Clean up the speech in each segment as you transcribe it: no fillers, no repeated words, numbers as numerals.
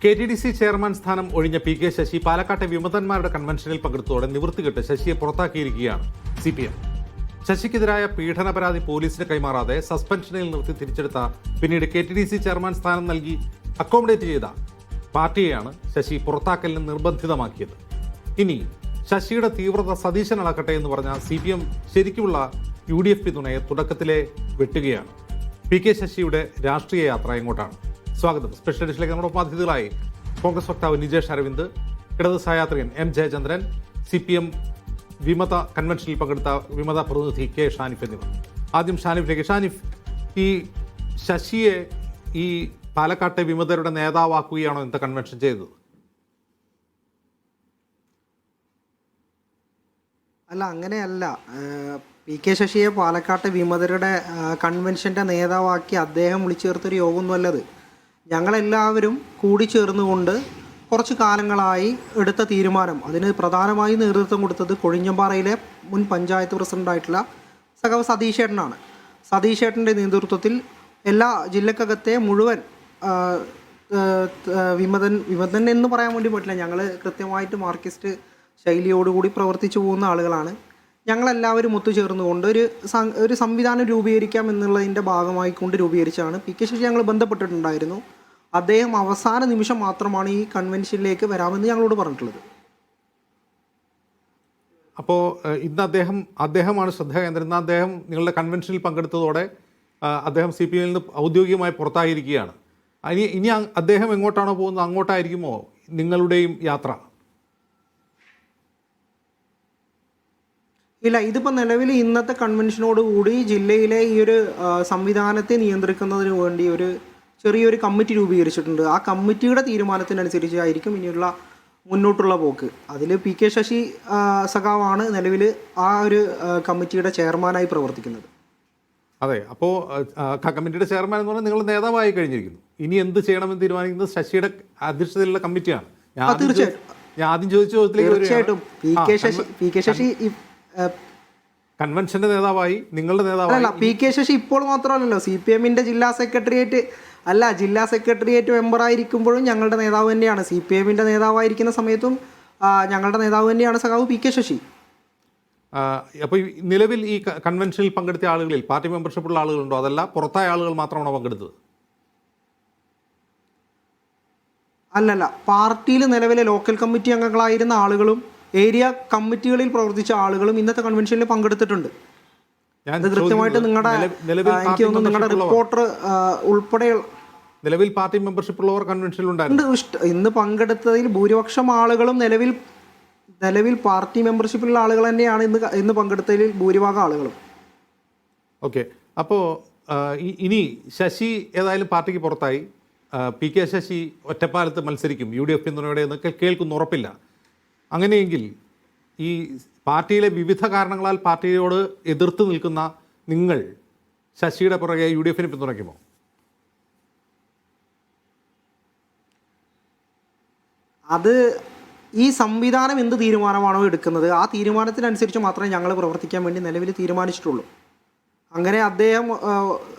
K T D C chairman സ്ഥാനം ഒഴിഞ്ഞ P K Sasi പാലക്കാട്ടെ വിമതന്മാരുടെ കൺവെൻഷനിൽ പങ്കെടുത്തോടെ നിവൃത്തികെട്ട് ശശിയെ പുറത്താക്കിയിരിക്കുകയാണ് CPM. ശശിക്കെതിരായ പീഡന പരാതി പോലീസിന് കൈമാറാതെ സസ്പെൻഷനിൽ നിർത്തി തിരിച്ചെടുത്ത പിന്നീട് K T D C chairman സ്ഥാനം നൽകി അക്കോമഡേറ്റ് ചെയ്ത പാർട്ടിയെയാണ് ശശി പുറത്താക്കലിന് നിർബന്ധിതമാക്കിയത്. ഇനി ശശിയുടെ തീവ്രത സതീശൻ അളക്കട്ടെ എന്ന് പറഞ്ഞ CPM ശരിക്കുമുള്ള UDF പിന്തുണയെ തുടക്കത്തിലെ വെട്ടുകയാണ്. പി കെ ശശിയുടെ രാഷ്ട്രീയ യാത്ര എങ്ങോട്ടാണ്? സ്വാഗതം. സ്പെഷ്യൽ എഡിഷനിലേക്ക് നമ്മുടെ അതിഥികളായി കോൺഗ്രസ് വക്താവ് നിജേഷ് അരവിന്ദ്, ഇടത് സഹയാത്രികൻ M ജയചന്ദ്രൻ, CPM വിമത കൺവെൻഷനിൽ പങ്കെടുത്ത വിമത പ്രതിനിധി K ഷാനിഫ് എന്നിവർ. ആദ്യം ഷാനിഫിലേക്ക്. ഷാനിഫ്, ഈ ശശിയെ ഈ പാലക്കാട്ടെ വിമതരുടെ നേതാവാക്കുകയാണോ ഇന്നത്തെ കൺവെൻഷൻ ചെയ്തത്? അല്ല, അങ്ങനെയല്ല. പി കെ ശശിയെ പാലക്കാട്ടെ വിമതരുടെ കൺവെൻഷൻ്റെ നേതാവാക്കി അദ്ദേഹം വിളിച്ചു ചേർത്തൊരു യോഗമൊന്നുമല്ലത്. ഞങ്ങളെല്ലാവരും കൂടിച്ചേർന്നുകൊണ്ട് കുറച്ച് കാലങ്ങളായി എടുത്ത തീരുമാനം, അതിന് പ്രധാനമായി നേതൃത്വം കൊടുത്തത് കൊഴിഞ്ഞമ്പാറയിലെ മുൻ പഞ്ചായത്ത് പ്രസിഡൻ്റായിട്ടുള്ള സഖാവ് സതീശേട്ടനാണ്. സതീശേട്ടൻ്റെ നേതൃത്വത്തിൽ എല്ലാ ജില്ലക്കകത്തെ മുഴുവൻ വിമതൻ എന്ന് പറയാൻ വേണ്ടി പറ്റില്ല, ഞങ്ങൾ കൃത്യമായിട്ട് മാർക്സിസ്റ്റ് ശൈലിയോടുകൂടി പ്രവർത്തിച്ചു പോകുന്ന ആളുകളാണ്. ഞങ്ങളെല്ലാവരും ഒത്തുചേർന്നുകൊണ്ട് ഒരു സംവിധാനം രൂപീകരിക്കാം എന്നുള്ളതിൻ്റെ ഭാഗമായിക്കൊണ്ട് രൂപീകരിച്ചാണ് പി കെ ശശി ഞങ്ങൾ ബന്ധപ്പെട്ടിട്ടുണ്ടായിരുന്നു. അദ്ദേഹം അവസാന നിമിഷം മാത്രമാണ് ഈ കൺവെൻഷനിലേക്ക് വരാമെന്ന് ഞങ്ങളോട് പറഞ്ഞിട്ടുള്ളത്. അപ്പോൾ ഇന്ന് അദ്ദേഹമാണ് ശ്രദ്ധാകേന്ദ്രം. ഇന്ന് അദ്ദേഹം നിങ്ങളുടെ കൺവെൻഷനിൽ പങ്കെടുത്തതോടെ അദ്ദേഹം CPM നിന്ന് ഔദ്യോഗികമായി പുറത്തായിരിക്കുകയാണ്. ഇനി അദ്ദേഹം എങ്ങോട്ടാണോ പോകുന്നത് അങ്ങോട്ടായിരിക്കുമോ നിങ്ങളുടെയും യാത്ര? ഇല്ല, ഇതിപ്പോൾ നിലവിൽ ഇന്നത്തെ കൺവെൻഷനോടുകൂടി ജില്ലയിലെ ഈ ഒരു സംവിധാനത്തെ നിയന്ത്രിക്കുന്നതിന് വേണ്ടി ഒരു ചെറിയൊരു കമ്മിറ്റി രൂപീകരിച്ചിട്ടുണ്ട്. ആ കമ്മിറ്റിയുടെ തീരുമാനത്തിനനുസരിച്ചായിരിക്കും ഇനിയുള്ള മുന്നോട്ടുള്ള പോക്ക്. അതിൽ പി കെ ശശി സഖാവാണ് നിലവിൽ ആ ഒരു കമ്മിറ്റിയുടെ ചെയർമാനായി പ്രവർത്തിക്കുന്നത്. അതെ, അപ്പോൾ കമ്മിറ്റിയുടെ ചെയർമാൻ എന്ന് പറഞ്ഞാൽ നിങ്ങൾ നേതാവായി കഴിഞ്ഞിരിക്കുന്നു. ഇനി എന്ത് ചെയ്യണമെന്ന് തീരുമാനിക്കുന്നത് ശശിയുടെ അധ്യക്ഷതയിലുള്ള കമ്മിറ്റിയാണ്. ഞാൻ ആദ്യം ചോദിച്ച ചോദ്യത്തിലേക്ക് തീർച്ചയായിട്ടും പി കെ ശശി കൺവെൻഷന്റെ നേതാവായി, നിങ്ങളുടെ നേതാവായി. പി കെ ശശി ഇപ്പോൾ മാത്രമല്ലല്ലോ, CPMന്റെ ജില്ലാ സെക്രട്ടേറിയറ്റ് മെമ്പറായിരിക്കുമ്പോഴും ഞങ്ങളുടെ നേതാവ് തന്നെയാണ്. CPMന്റെ നേതാവായിരിക്കുന്ന സമയത്തും ഞങ്ങളുടെ നേതാവ് തന്നെയാണ് സഖാവ് പി കെ ശശി. അപ്പോൾ നിലവിൽ ഈ കൺവെൻഷനിൽ പങ്കെടുത്ത ആളുകളിൽ പാർട്ടി മെമ്പർഷിപ്പുള്ള ആളുകളുണ്ടോ, അതല്ല പുറത്തായ ആളുകൾ മാത്രമാണോ പങ്കെടുത്തത്? അല്ലല്ല, പാർട്ടിയിൽ നിലവിലെ ലോക്കൽ കമ്മിറ്റി അംഗങ്ങളായിരുന്ന ആളുകളും ഏരിയ കമ്മിറ്റികളിൽ പ്രവർത്തിച്ച ആളുകളും ഇന്നത്തെ കൺവെൻഷനിൽ പങ്കെടുത്തിട്ടുണ്ട്. കൃത്യമായിട്ട് നിങ്ങളുടെ റിപ്പോർട്ടർ ഉൾപ്പെടെ നിലവിൽ പാർട്ടി മെമ്പർഷിപ്പ് ഉള്ളവർ കൺവെൻഷനിൽ ഉണ്ടായിരുന്നു. ഇന്ന് പങ്കെടുത്തതിൽ ഭൂരിപക്ഷം ആളുകളും നിലവിൽ പാർട്ടി മെമ്പർഷിപ്പിലുള്ള ആളുകൾ തന്നെയാണ് ഇന്ന് പങ്കെടുത്തതിൽ ഭൂരിഭാഗം ആളുകളും. ഓക്കെ, അപ്പോൾ ഇനി ശശി ഏതായാലും പാർട്ടിക്ക് പുറത്തായി. പി കെ ശശി ഒറ്റപ്പാലത്ത് മത്സരിക്കും UDF പിന്തുണയോടെ എന്നൊക്കെ കേൾക്കുന്ന ഉറപ്പില്ല. അങ്ങനെയെങ്കിൽ ഈ പാർട്ടിയിലെ വിവിധ കാരണങ്ങളാൽ പാർട്ടിയോട് എതിർത്ത് നിൽക്കുന്ന നിങ്ങൾ ശശിയുടെ പുറകെ UDFനെ പിന്തുണയ്ക്കുമോ? അത് ഈ സംവിധാനം എന്ത് തീരുമാനമാണോ എടുക്കുന്നത് ആ തീരുമാനത്തിനനുസരിച്ച് മാത്രമേ ഞങ്ങൾ പ്രവർത്തിക്കാൻ വേണ്ടി നിലവിൽ തീരുമാനിച്ചിട്ടുള്ളൂ. അങ്ങനെ അദ്ദേഹം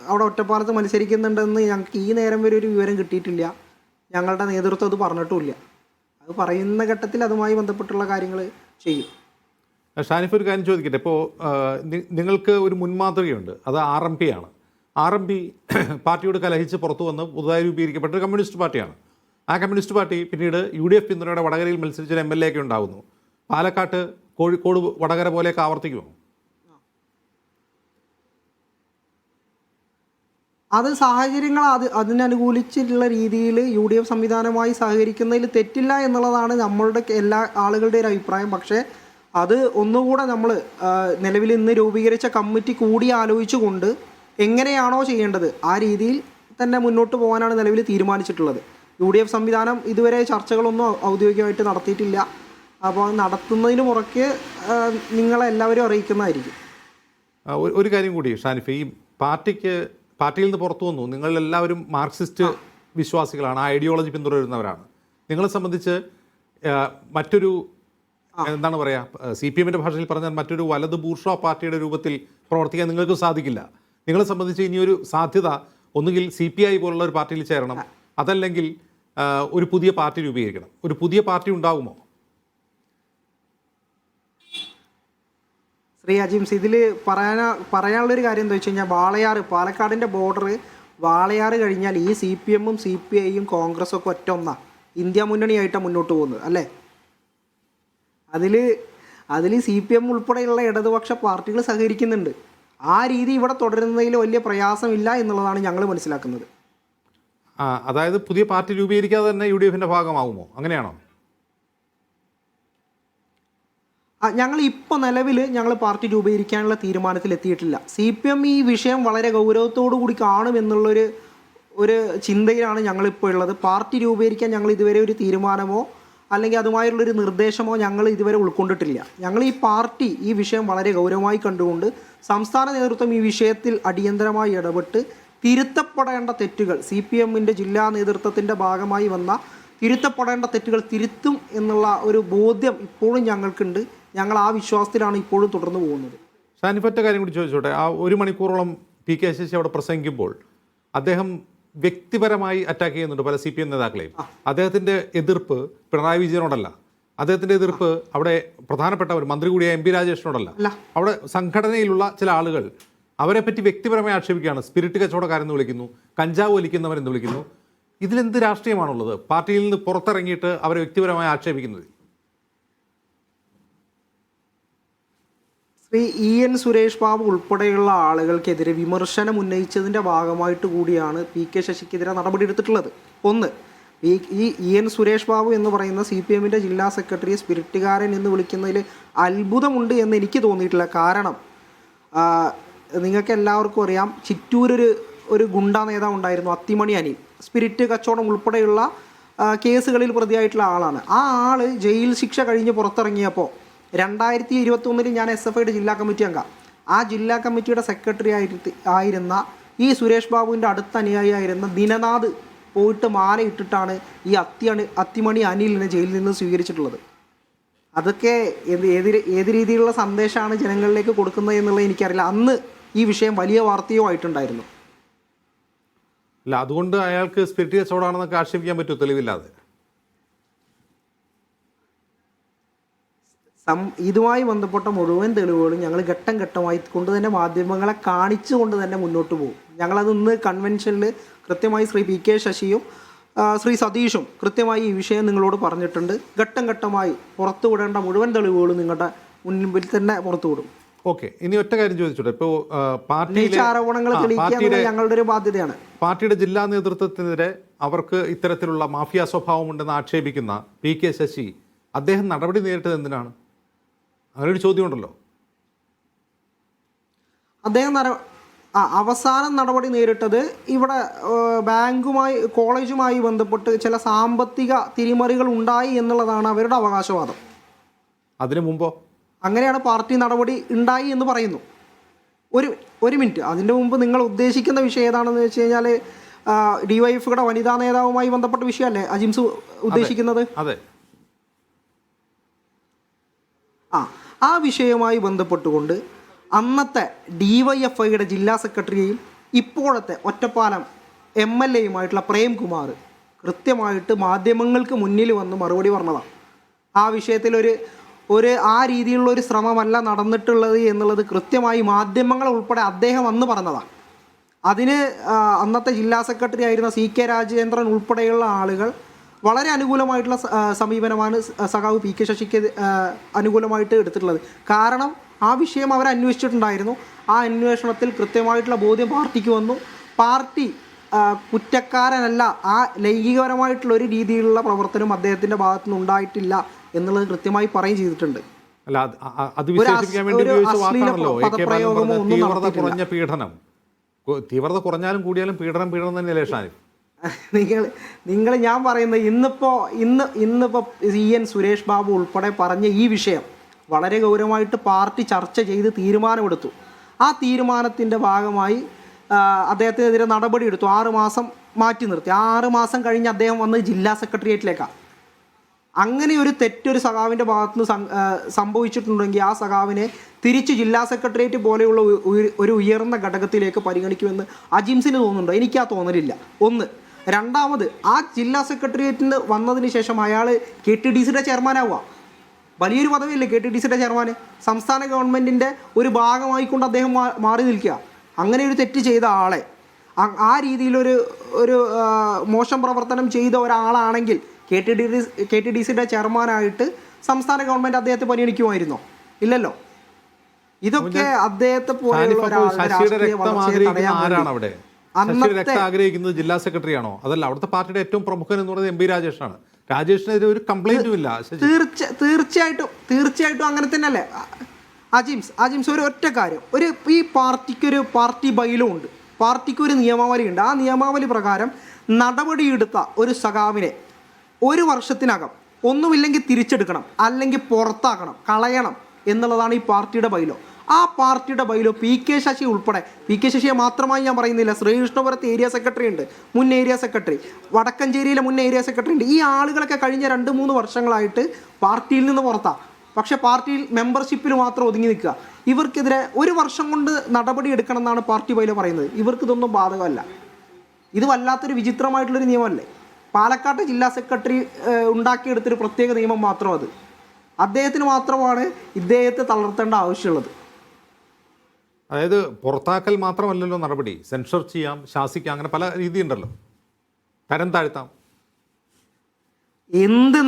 അവിടെ ഒറ്റപ്പാലത്ത് മത്സരിക്കുന്നുണ്ടെന്ന് ഞങ്ങൾക്ക് ഈ നേരം വരെ ഒരു വിവരം കിട്ടിയിട്ടില്ല. ഞങ്ങളുടെ നേതൃത്വം അത് പറഞ്ഞിട്ടുമില്ല. അത് പറയുന്ന ഘട്ടത്തിൽ അതുമായി ബന്ധപ്പെട്ടുള്ള കാര്യങ്ങൾ ചെയ്യും. ഷാനിഫ്, ഒരു കാര്യം ചോദിക്കട്ടെ. ഇപ്പോൾ നിങ്ങൾക്ക് ഒരു മുൻമാതൃകയുണ്ട്, അത് RMP ആണ്. RMP പാർട്ടിയോട് കലഹിച്ച് പുറത്തു വന്ന് പുതുതായി രൂപീകരിക്കപ്പെട്ട ഒരു കമ്മ്യൂണിസ്റ്റ് പാർട്ടിയാണ്. ആ കമ്മ്യൂണിസ്റ്റ് പാർട്ടി പിന്നീട് UDF പിന്തുണയുടെ വടകരയിൽ മത്സരിച്ചൊരു MLA ഒക്കെ ഉണ്ടാകുന്നു. പാലക്കാട്ട്, കോഴിക്കോട്, വടകര പോലെയൊക്കെ ആവർത്തിക്കുമോ? അത് സാഹചര്യങ്ങൾ അതിനനുകൂലിച്ചിട്ടുള്ള രീതിയിൽ UDF സംവിധാനവുമായി സഹകരിക്കുന്നതിൽ തെറ്റില്ല എന്നുള്ളതാണ് നമ്മളുടെ എല്ലാ ആളുകളുടെ ഒരു അഭിപ്രായം. പക്ഷേ അത് ഒന്നുകൂടെ നമ്മൾ നിലവിൽ ഇന്ന് രൂപീകരിച്ച കമ്മിറ്റി കൂടി ആലോചിച്ചുകൊണ്ട് എങ്ങനെയാണോ ചെയ്യേണ്ടത് ആ രീതിയിൽ തന്നെ മുന്നോട്ട് പോകാനാണ് നിലവിൽ തീരുമാനിച്ചിട്ടുള്ളത്. UDF സംവിധാനം ഇതുവരെ ചർച്ചകളൊന്നും ഔദ്യോഗികമായിട്ട് നടത്തിയിട്ടില്ല. അപ്പോൾ നടത്തുന്നതിന് മുറയ്ക്ക് നിങ്ങളെല്ലാവരും അറിയിക്കുന്നതായിരിക്കും. ഒരു കാര്യം കൂടി ഷാനിഫ്, ഈ പാർട്ടിയിൽ നിന്ന് പുറത്തു വന്നു, നിങ്ങളെല്ലാവരും മാർക്സിസ്റ്റ് വിശ്വാസികളാണ്, ആ ഐഡിയോളജി പിന്തുടരുന്നവരാണ്. നിങ്ങളെ സംബന്ധിച്ച് മറ്റൊരു എന്താണ് പറയുക, CPMന്റെ ഭാഷയിൽ പറഞ്ഞാൽ മറ്റൊരു വലത് ബൂർഷ്വാ പാർട്ടിയുടെ രൂപത്തിൽ പ്രവർത്തിക്കാൻ നിങ്ങൾക്ക് സാധിക്കില്ല. നിങ്ങളെ സംബന്ധിച്ച് ഇനിയൊരു സാധ്യത ഒന്നുകിൽ CPI പോലുള്ള ഒരു പാർട്ടിയിൽ ചേരണം, അതല്ലെങ്കിൽ ഒരു പുതിയ പാർട്ടി രൂപീകരിക്കണം. ഒരു പുതിയ പാർട്ടി ഉണ്ടാകുമോ? ശ്രീ അജിംസ്, ഇതിൽ പറയാനുള്ളൊരു കാര്യം എന്താ വെച്ച് കഴിഞ്ഞാൽ, പാലക്കാടിൻ്റെ ബോർഡർ വാളയാറ് കഴിഞ്ഞാൽ ഈ CPM ഉം CPI യും കോൺഗ്രസും ഒക്കെ ഒറ്റ ഇന്ത്യ മുന്നണിയായിട്ടാണ് മുന്നോട്ട് പോകുന്നത് അല്ലേ? അതിൽ CPM ഉൾപ്പെടെയുള്ള ഇടതുപക്ഷ പാർട്ടികൾ സഹകരിക്കുന്നുണ്ട്. ആ രീതി ഇവിടെ തുടരുന്നതിൽ വലിയ പ്രയാസമില്ല എന്നുള്ളതാണ് ഞങ്ങൾ മനസ്സിലാക്കുന്നത്. അതായത് പുതിയ പാർട്ടി രൂപീകരിക്കാതെ തന്നെ UDFന്റെ ഭാഗമാകുമോ? അങ്ങനെയാണോ? ഇപ്പോൾ നിലവിൽ ഞങ്ങൾ പാർട്ടി രൂപീകരിക്കാനുള്ള തീരുമാനത്തിൽ എത്തിയിട്ടില്ല. CPM ഈ വിഷയം വളരെ ഗൗരവത്തോടു കൂടി കാണുമെന്നുള്ളൊരു ചിന്തയിലാണ് ഞങ്ങളിപ്പോൾ ഉള്ളത്. പാർട്ടി രൂപീകരിക്കാൻ ഞങ്ങൾ ഇതുവരെ ഒരു തീരുമാനമോ അല്ലെങ്കിൽ അതുമായുള്ളൊരു നിർദ്ദേശമോ ഞങ്ങൾ ഇതുവരെ ഉൾക്കൊണ്ടിട്ടില്ല. ഞങ്ങൾ ഈ വിഷയം വളരെ ഗൗരവമായി കണ്ടുകൊണ്ട് സംസ്ഥാന നേതൃത്വം ഈ വിഷയത്തിൽ അടിയന്തരമായി ഇടപെട്ട് തിരുത്തപ്പെടേണ്ട തെറ്റുകൾ, CPMൻ്റെ ജില്ലാ നേതൃത്വത്തിൻ്റെ ഭാഗമായി വന്ന തിരുത്തപ്പെടേണ്ട തെറ്റുകൾ തിരുത്തും എന്നുള്ള ഒരു ബോധ്യം ഇപ്പോഴും ഞങ്ങൾക്കുണ്ട്. ഞങ്ങൾ ആ വിശ്വാസത്തിലാണ് ഇപ്പോഴും തുടർന്നു പോകുന്നത്. ഷാനിഫറ്റ കാര്യം കൂടി ചോദിച്ചോട്ടെ. ആ 1 മണിക്കൂറോളം PK ശശി അവിടെ പ്രസംഗിക്കുമ്പോൾ അദ്ദേഹം വ്യക്തിപരമായി അറ്റാക്ക് ചെയ്യുന്നുണ്ട് പല CPM നേതാക്കളെയും. അദ്ദേഹത്തിൻ്റെ എതിർപ്പ് പിണറായി വിജയനോടല്ല, അദ്ദേഹത്തിൻ്റെ എതിർപ്പ് അവിടെ പ്രധാനപ്പെട്ടവർ മന്ത്രി കൂടിയ MP രാജേഷിനോടല്ല, അവിടെ സംഘടനയിലുള്ള ചില ആളുകൾ അവരെപ്പറ്റി വ്യക്തിപരമായി ആക്ഷേപിക്കുകയാണ്. സ്പിരിറ്റ് കച്ചവടക്കാരെന്ന് വിളിക്കുന്നു, കഞ്ചാവ് വലിക്കുന്നവരെന്ന് വിളിക്കുന്നു. ഇതിലെന്ത് രാഷ്ട്രീയമാണുള്ളത്? പാർട്ടിയിൽ നിന്ന് പുറത്തിറങ്ങിയിട്ട് അവരെ വ്യക്തിപരമായി ആക്ഷേപിക്കുന്നത്. ശ്രീ EN സുരേഷ് ബാബു ഉൾപ്പെടെയുള്ള ആളുകൾക്കെതിരെ വിമർശനം ഉന്നയിച്ചതിൻ്റെ ഭാഗമായിട്ട് കൂടിയാണ് PK ശശിക്കെതിരെ നടപടിയെടുത്തിട്ടുള്ളത്. ഒന്ന്, ഈ EN സുരേഷ് ബാബു എന്ന് പറയുന്ന CPMൻ്റെ ജില്ലാ സെക്രട്ടറിയെ സ്പിരിറ്റുകാരൻ എന്ന് വിളിക്കുന്നതിൽ അത്ഭുതമുണ്ട് എന്ന് എനിക്ക് തോന്നിയിട്ടില്ല. കാരണം നിങ്ങൾക്ക് എല്ലാവർക്കും അറിയാം, ചിറ്റൂരൊരു ഗുണ്ടാ നേതാവ് ഉണ്ടായിരുന്നു, അത്തിമണി അനിൽ. സ്പിരിറ്റ് കച്ചവടം ഉൾപ്പെടെയുള്ള കേസുകളിൽ പ്രതിയായിട്ടുള്ള ആളാണ്. ആ ആൾ ജയിൽ ശിക്ഷ കഴിഞ്ഞ് പുറത്തിറങ്ങിയപ്പോൾ 2021 ഞാൻ SFIയുടെ ജില്ലാ കമ്മിറ്റി അംഗം. ആ ജില്ലാ കമ്മിറ്റിയുടെ സെക്രട്ടറി ആയിരുന്ന ഈ സുരേഷ് ബാബുവിൻ്റെ അടുത്ത അനുയായിയായിരുന്ന ദിനനാഥ് പോയിട്ട് മാല ഇട്ടിട്ടാണ് ഈ അത്തിമണി അനിലിനെ ജയിലിൽ നിന്ന് സ്വീകരിച്ചിട്ടുള്ളത്. അതൊക്കെ ഏത് രീതിയിലുള്ള സന്ദേശമാണ് ജനങ്ങളിലേക്ക് കൊടുക്കുന്നത് എന്നുള്ളത് എനിക്കറിയില്ല. അന്ന് ഈ വിഷയം വലിയ വാർത്തയോ ആയിട്ടുണ്ടായിരുന്നു. അല്ല, അതുകൊണ്ട് അയാൾക്ക് സ്പിരിറ്റ് കച്ചവടമാണെന്നൊക്കെ ആക്ഷേപിക്കാൻ പറ്റുമോ തെളിവില്ലാതെ? ഇതുമായി ബന്ധപ്പെട്ട മുഴുവൻ തെളിവുകളും ഞങ്ങൾ ഘട്ടം ഘട്ടമായി കൊണ്ട് തന്നെ മാധ്യമങ്ങളെ കാണിച്ചുകൊണ്ട് തന്നെ മുന്നോട്ട് പോകും. ഞങ്ങളത് ഇന്ന് കൺവെൻഷനിൽ കൃത്യമായി ശ്രീ PK ശശിയും ശ്രീ സതീഷും കൃത്യമായി ഈ വിഷയം നിങ്ങളോട് പറഞ്ഞിട്ടുണ്ട്. ഘട്ടം ഘട്ടമായി പുറത്തുവിടേണ്ട മുഴുവൻ തെളിവുകളും നിങ്ങളുടെ മുൻപിൽ തന്നെ പുറത്തുവിടും. ഓക്കെ, ഇനി ഒറ്റ കാര്യം ചോദിച്ചോട്ടെ. ഇപ്പോൾ ആരോപണങ്ങൾ തെളിയിക്കുക ഞങ്ങളുടെ ഒരു ബാധ്യതയാണ്. പാർട്ടിയുടെ ജില്ലാ നേതൃത്വത്തിനെതിരെ അവർക്ക് ഇത്തരത്തിലുള്ള മാഫിയ സ്വഭാവമുണ്ടെന്ന് ആക്ഷേപിക്കുന്ന PK ശശി അദ്ദേഹം നടപടി നേരിട്ടത് എന്തിനാണ്? അങ്ങനെ ഒരു ചോദ്യമുണ്ടല്ലോ. അദ്ദേഹം അവസാനം നടപടി നേരിട്ടത് ഇവിടെ കോളേജുമായി ബന്ധപ്പെട്ട് ചില സാമ്പത്തിക തിരിമറികൾ ഉണ്ടായി എന്നുള്ളതാണ് അവരുടെ അവകാശവാദം. അതിനു മുമ്പോ അങ്ങനെയാണ് പാർട്ടി നടപടി ഉണ്ടായി എന്ന് പറയുന്നു. ഒരു മിനിറ്റ്, അതിൻ്റെ മുമ്പ് നിങ്ങൾ ഉദ്ദേശിക്കുന്ന വിഷയം ഏതാണെന്ന് വെച്ച് കഴിഞ്ഞാൽ DYFയുടെ വനിതാ നേതാവുമായി ബന്ധപ്പെട്ട വിഷയമല്ലേ അജിംസ് ഉദ്ദേശിക്കുന്നത്? അതെ. ആ വിഷയവുമായി ബന്ധപ്പെട്ടുകൊണ്ട് അന്നത്തെ DYFIയുടെ ജില്ലാ സെക്രട്ടറിയെയും ഇപ്പോഴത്തെ ഒറ്റപ്പാലം MLAയുമായിട്ടുള്ള പ്രേംകുമാർ കൃത്യമായിട്ട് മാധ്യമങ്ങൾക്ക് മുന്നിൽ വന്ന് മറുപടി പറഞ്ഞതാണ്. ആ വിഷയത്തിൽ ആ രീതിയിലുള്ള ഒരു ശ്രമമല്ല നടന്നിട്ടുള്ളത് എന്നുള്ളത് കൃത്യമായി മാധ്യമങ്ങൾ ഉൾപ്പെടെ അദ്ദേഹം അന്ന് പറഞ്ഞതാണ്. അതിന് അന്നത്തെ ജില്ലാ സെക്രട്ടറി ആയിരുന്ന CK രാജേന്ദ്രൻ ഉൾപ്പെടെയുള്ള ആളുകൾ വളരെ അനുകൂലമായിട്ടുള്ള സമീപനമാണ് സഖാവ് PK ശശിക്ക് അനുകൂലമായിട്ട് എടുത്തിട്ടുള്ളത്. കാരണം ആ വിഷയം അവർ അന്വേഷിച്ചിട്ടുണ്ടായിരുന്നു. ആ അന്വേഷണത്തിൽ കൃത്യമായിട്ടുള്ള ബോധ്യം പാർട്ടിക്ക് വന്നു. പാർട്ടി കുറ്റക്കാരനല്ല, ആ ലൈംഗികപരമായിട്ടുള്ള ഒരു രീതിയിലുള്ള പ്രവർത്തനം അദ്ദേഹത്തിൻ്റെ ഭാഗത്തുനിന്ന് ഉണ്ടായിട്ടില്ല എന്നുള്ളത് കൃത്യമായി പറയുകയും ചെയ്തിട്ടുണ്ട്. അല്ല, അത് വിശേഷിപ്പിക്കാൻ വേണ്ടി ഉപയോഗിച്ച വാക്കാണല്ലോ തീവ്രത കുറഞ്ഞ പീഡനം. തീവ്രത കുറഞ്ഞാലും കൂടിയാലും പീഡനം തന്നെയല്ലേ ഷാനിഫ്? നിങ്ങൾ ഞാൻ പറയുന്നത് ഇന്നിപ്പോൾ EN സുരേഷ് ബാബു ഉൾപ്പെടെ പറഞ്ഞ ഈ വിഷയം വളരെ ഗൗരവമായിട്ട് പാർട്ടി ചർച്ച ചെയ്ത് തീരുമാനമെടുത്തു. ആ തീരുമാനത്തിൻ്റെ ഭാഗമായി അദ്ദേഹത്തിനെതിരെ നടപടിയെടുത്തു. 6 മാസം മാറ്റി നിർത്തി. 6 മാസം കഴിഞ്ഞ് അദ്ദേഹം വന്ന് ജില്ലാ സെക്രട്ടേറിയറ്റിലേക്കാണ്. അങ്ങനെ ഒരു തെറ്റൊരു സഖാവിൻ്റെ ഭാഗത്തുനിന്ന് സംഭവിച്ചിട്ടുണ്ടെങ്കിൽ ആ സഖാവിനെ തിരിച്ച് ജില്ലാ സെക്രട്ടേറിയറ്റ് പോലെയുള്ള ഒരു ഉയർന്ന ഘടകത്തിലേക്ക് പരിഗണിക്കുമെന്ന് അജിംസിന് തോന്നുന്നുണ്ടോ? എനിക്ക് ആ തോന്നലില്ല. ഒന്ന്. രണ്ടാമത് ആ ജില്ലാ സെക്രട്ടേറിയറ്റിന് വന്നതിന് ശേഷം അയാൾ KTDCയുടെ ചെയർമാനാവുക. വലിയൊരു പദവിയല്ലേ KTDCയുടെ ചെയർമാൻ. സംസ്ഥാന ഗവൺമെൻറ്റിൻ്റെ ഒരു ഭാഗമായിക്കൊണ്ട് അദ്ദേഹം മാറി നിൽക്കുക. അങ്ങനെ ഒരു തെറ്റ് ചെയ്ത ആളെ ആ രീതിയിലൊരു മോശം പ്രവർത്തനം ചെയ്ത ഒരാളാണെങ്കിൽ KTDCയുടെ ചെയർമാനായിട്ട് സംസ്ഥാന ഗവൺമെൻറ് അദ്ദേഹത്തെ പരിഗണിക്കുമായിരുന്നോ? ഇല്ലല്ലോ. ഇതൊക്കെ അദ്ദേഹത്തെ പോലെയുള്ള ആഗ്രഹിക്കുന്നത് ജില്ലാ സെക്രട്ടറി ആണോ? അതല്ല, അവിടുത്തെ പാർട്ടിയുടെ ഏറ്റവും പ്രമുഖൻ എന്ന് പറയുന്നത് MP രാജേഷാണ്. രാജേഷിനെതിരെ ഒരു കംപ്ലൈന്റും ഇല്ല. തീർച്ചയായിട്ടും അങ്ങനെ തന്നെയല്ലേ അജിംസ്. ഒരു ഒറ്റ കാര്യം, ഈ പാർട്ടിക്കൊരു പാർട്ടി ബൈലോ ഉണ്ട്, പാർട്ടിക്കൊരു നിയമാവലി ഉണ്ട്. ആ നിയമാവലി പ്രകാരം നടപടിയെടുത്ത ഒരു സഖാവിനെ 1 വർഷത്തിനകം ഒന്നുമില്ലെങ്കിൽ തിരിച്ചെടുക്കണം, അല്ലെങ്കിൽ പുറത്താക്കണം, കളയണം എന്നുള്ളതാണ് ഈ പാർട്ടിയുടെ ബൈലോ. ആ പാർട്ടിയുടെ ബൈലോ PK ശശി ഉൾപ്പെടെ, PK ശശിയെ മാത്രമായി ഞാൻ പറയുന്നില്ല, ശ്രീകൃഷ്ണപുരത്ത് ഏരിയ സെക്രട്ടറി ഉണ്ട്, മുൻ ഏരിയ സെക്രട്ടറി, വടക്കഞ്ചേരിയിലെ മുൻ ഏരിയ സെക്രട്ടറി ഉണ്ട്. ഈ ആളുകളൊക്കെ കഴിഞ്ഞ 2-3 വർഷങ്ങളായിട്ട് പാർട്ടിയിൽ നിന്ന് പുറത്താണ്. പക്ഷേ പാർട്ടിയിൽ മെമ്പർഷിപ്പിൽ മാത്രം ഒതുങ്ങി നിൽക്കുക. ഇവർക്കെതിരെ 1 വർഷം കൊണ്ട് നടപടി എടുക്കണം എന്നാണ് പാർട്ടി ബൈലോ പറയുന്നത്. ഇവർക്ക് ഇതൊന്നും ബാധകമല്ല. ഇത് വല്ലാത്തൊരു വിചിത്രമായിട്ടുള്ളൊരു നിയമമല്ലേ? പാലക്കാട് ജില്ലാ സെക്രട്ടറി ഉണ്ടാക്കിയെടുത്തൊരു പ്രത്യേക നിയമം മാത്രം അത്. അദ്ദേഹത്തിന് മാത്രമാണ് ഇദ്ദേഹത്തെ തളർത്തേണ്ട ആവശ്യമുള്ളത്. അതായത് പുറത്താക്കൽ മാത്രമല്ലല്ലോ നടപടി, സെൻസർ ചെയ്യാം, ശാസിക്കാം, അങ്ങനെ പല രീതിയുണ്ടല്ലോ, തരം താഴ്ത്താം. എന്ത്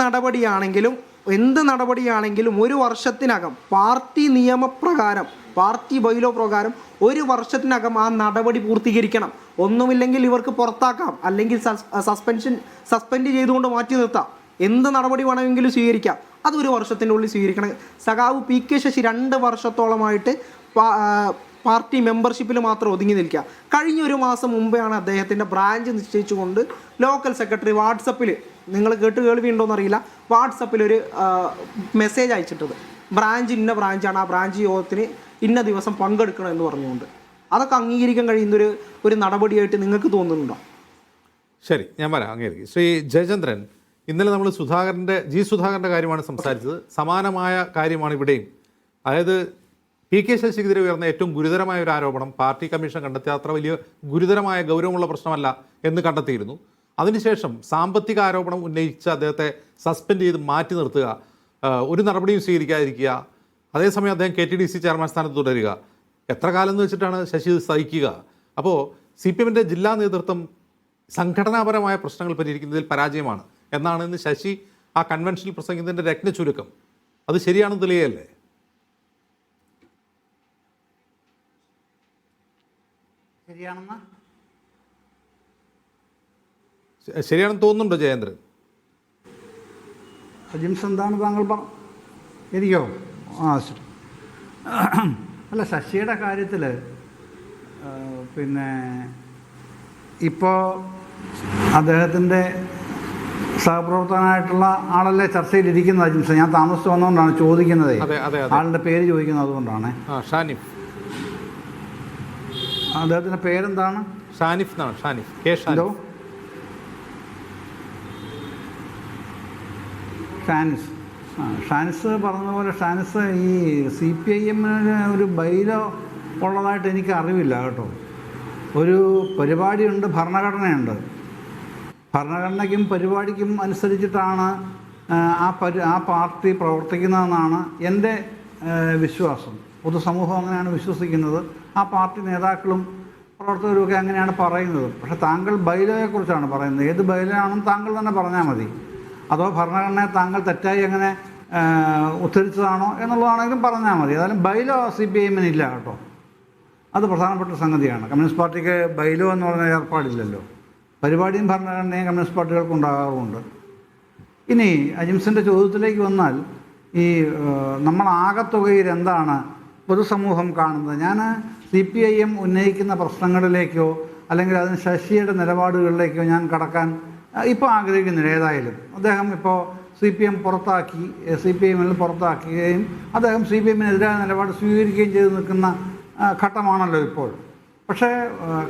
നടപടിയാണെങ്കിലും 1 വർഷത്തിനകം പാർട്ടി നിയമപ്രകാരം, പാർട്ടി ബൈലോ പ്രകാരം 1 വർഷത്തിനകം ആ നടപടി പൂർത്തീകരിക്കണം. ഒന്നുമില്ലെങ്കിൽ ഇവർക്ക് പുറത്താക്കാം, അല്ലെങ്കിൽ സസ്പെൻഡ് ചെയ്തുകൊണ്ട് മാറ്റി നിർത്താം. എന്ത് നടപടി വേണമെങ്കിലും സ്വീകരിക്കാം. അത് 1 വർഷത്തിനുള്ളിൽ സ്വീകരിക്കണം. സഖാവ് PK ശശി 2 വർഷത്തോളമായിട്ട് പാർട്ടി മെമ്പർഷിപ്പിൽ മാത്രം ഒതുങ്ങി നിൽക്കുക. കഴിഞ്ഞ 1 മാസം മുമ്പെയാണ് അദ്ദേഹത്തിൻ്റെ ബ്രാഞ്ച് നിശ്ചയിച്ചുകൊണ്ട് ലോക്കൽ സെക്രട്ടറി വാട്സപ്പിൽ, നിങ്ങൾ കേൾവിയുണ്ടോയെന്നറിയില്ല, വാട്സപ്പിൽ ഒരു മെസ്സേജ് അയച്ചിട്ടത്, ഇന്ന ബ്രാഞ്ചാണ്, ആ ബ്രാഞ്ച് യോഗത്തിന് ഇന്ന ദിവസം പങ്കെടുക്കണം എന്ന് പറഞ്ഞുകൊണ്ട്. അതൊക്കെ അംഗീകരിക്കാൻ കഴിയുന്നൊരു നടപടിയായിട്ട് നിങ്ങൾക്ക് തോന്നുന്നുണ്ടോ? ശരി, ഞാൻ പറയാം, അംഗീകരിക്കും. ശ്രീ ജയചന്ദ്രൻ, ഇന്നലെ നമ്മൾ സുധാകരൻ്റെ കാര്യമാണ് സംസാരിച്ചത്. സമാനമായ കാര്യമാണ് ഇവിടെയും. അതായത് PK ശശിക്കെതിരെ ഉയർന്ന ഏറ്റവും ഗുരുതരമായ ഒരു ആരോപണം പാർട്ടി കമ്മീഷൻ കണ്ടെത്തിയ അത്ര വലിയ ഗുരുതരമായ ഗൗരവമുള്ള പ്രശ്നമല്ല എന്ന് കണ്ടെത്തിയിരുന്നു. അതിനുശേഷം സാമ്പത്തിക ആരോപണം ഉന്നയിച്ച് അദ്ദേഹത്തെ സസ്പെൻഡ് ചെയ്ത് മാറ്റി നിർത്തുക, ഒരു നടപടിയും സ്വീകരിക്കാതിരിക്കുക, അതേസമയം അദ്ദേഹം KTDC ചെയർമാൻ സ്ഥാനത്ത് തുടരുക. എത്ര കാലം എന്ന് വെച്ചിട്ടാണ് ശശി സഹിക്കുക? അപ്പോൾ CPMൻ്റെ ജില്ലാ നേതൃത്വം സംഘടനാപരമായ പ്രശ്നങ്ങൾ പരിഹരിക്കുന്നതിൽ പരാജയമാണ് എന്നാണ് ഇന്ന് ശശി ആ കൺവെൻഷനിൽ പ്രസംഗിച്ചതിൻ്റെ രത്ന ചുരുക്കം. അത് ശരിയാണെന്ന് തെളിയല്ലേ? ശരിയാണെന്ന് തോന്നുന്നുണ്ടോ ജയേന്ദ്രൻ? അജിംസ്, എന്താണ് താങ്കൾ എനിക്കോ? ശരി. അല്ല, ശശിയുടെ കാര്യത്തിൽ പിന്നെ ഇപ്പോൾ അദ്ദേഹത്തിൻ്റെ സഹപ്രവർത്തകനായിട്ടുള്ള ആളല്ലേ ചർച്ചയിലിരിക്കുന്നത് അജിംസ്? ഞാൻ താമസിച്ച് വന്നുകൊണ്ടാണ് ചോദിക്കുന്നത്, ആളുടെ പേര് ചോദിക്കുന്നത് അതുകൊണ്ടാണ്. ഷാനിഫ്. അദ്ദേഹത്തിൻ്റെ പേരെന്താണ്? ഷാനിഫ്. ഷാനിസ് പറഞ്ഞതുപോലെ ഷാനിസ് ഈ CPIMന് ഒരു ബൈലോ ഉള്ളതായിട്ട് എനിക്ക് അറിവില്ല കേട്ടോ. ഒരു പരിപാടിയുണ്ട്, ഭരണഘടനയുണ്ട്. ഭരണഘടനയ്ക്കും പരിപാടിക്കും അനുസരിച്ചിട്ടാണ് ആ പാർട്ടി പ്രവർത്തിക്കുന്നതെന്നാണ് എൻ്റെ വിശ്വാസം. പൊതുസമൂഹം അങ്ങനെയാണ് വിശ്വസിക്കുന്നത്. ആ പാർട്ടി നേതാക്കളും പ്രവർത്തകരുമൊക്കെ അങ്ങനെയാണ് പറയുന്നത്. പക്ഷേ താങ്കൾ ബൈലോയെക്കുറിച്ചാണ് പറയുന്നത്. ഏത് ബൈലോ ആണെന്ന് താങ്കൾ തന്നെ പറഞ്ഞാൽ മതി. അതോ ഭരണഘടനയെ താങ്കൾ തെറ്റായി അങ്ങനെ ഉദ്ധരിച്ചതാണോ എന്നുള്ളതാണെങ്കിലും പറഞ്ഞാൽ മതി. ഏതായാലും ബൈലോ CPIMന് ഇല്ല കേട്ടോ. അത് പ്രധാനപ്പെട്ട സംഗതിയാണ്. കമ്മ്യൂണിസ്റ്റ് പാർട്ടിക്ക് ബൈലോ എന്ന് പറഞ്ഞ ഏർപ്പാടില്ലല്ലോ. പരിപാടിയും ഭരണഘടനയും കമ്മ്യൂണിസ്റ്റ് പാർട്ടികൾക്ക് ഉണ്ടാകാറുമുണ്ട്. ഇനി അജിംസിൻ്റെ ചോദ്യത്തിലേക്ക് വന്നാൽ, ഈ നമ്മൾ ആകത്തുകയിൽ എന്താണ് പൊതുസമൂഹം കാണുന്നത്? ഞാൻ CPIM ഉന്നയിക്കുന്ന പ്രശ്നങ്ങളിലേക്കോ അല്ലെങ്കിൽ അതിന് ശശിയുടെ നിലപാടുകളിലേക്കോ ഞാൻ കടക്കാൻ ഇപ്പോൾ ആഗ്രഹിക്കുന്നില്ല. ഏതായാലും അദ്ദേഹം ഇപ്പോൾ CPIM പുറത്താക്കുകയും അദ്ദേഹം CPIMനെതിരായ നിലപാട് സ്വീകരിക്കുകയും ചെയ്ത് നിൽക്കുന്ന ഘട്ടമാണല്ലോ ഇപ്പോൾ. പക്ഷേ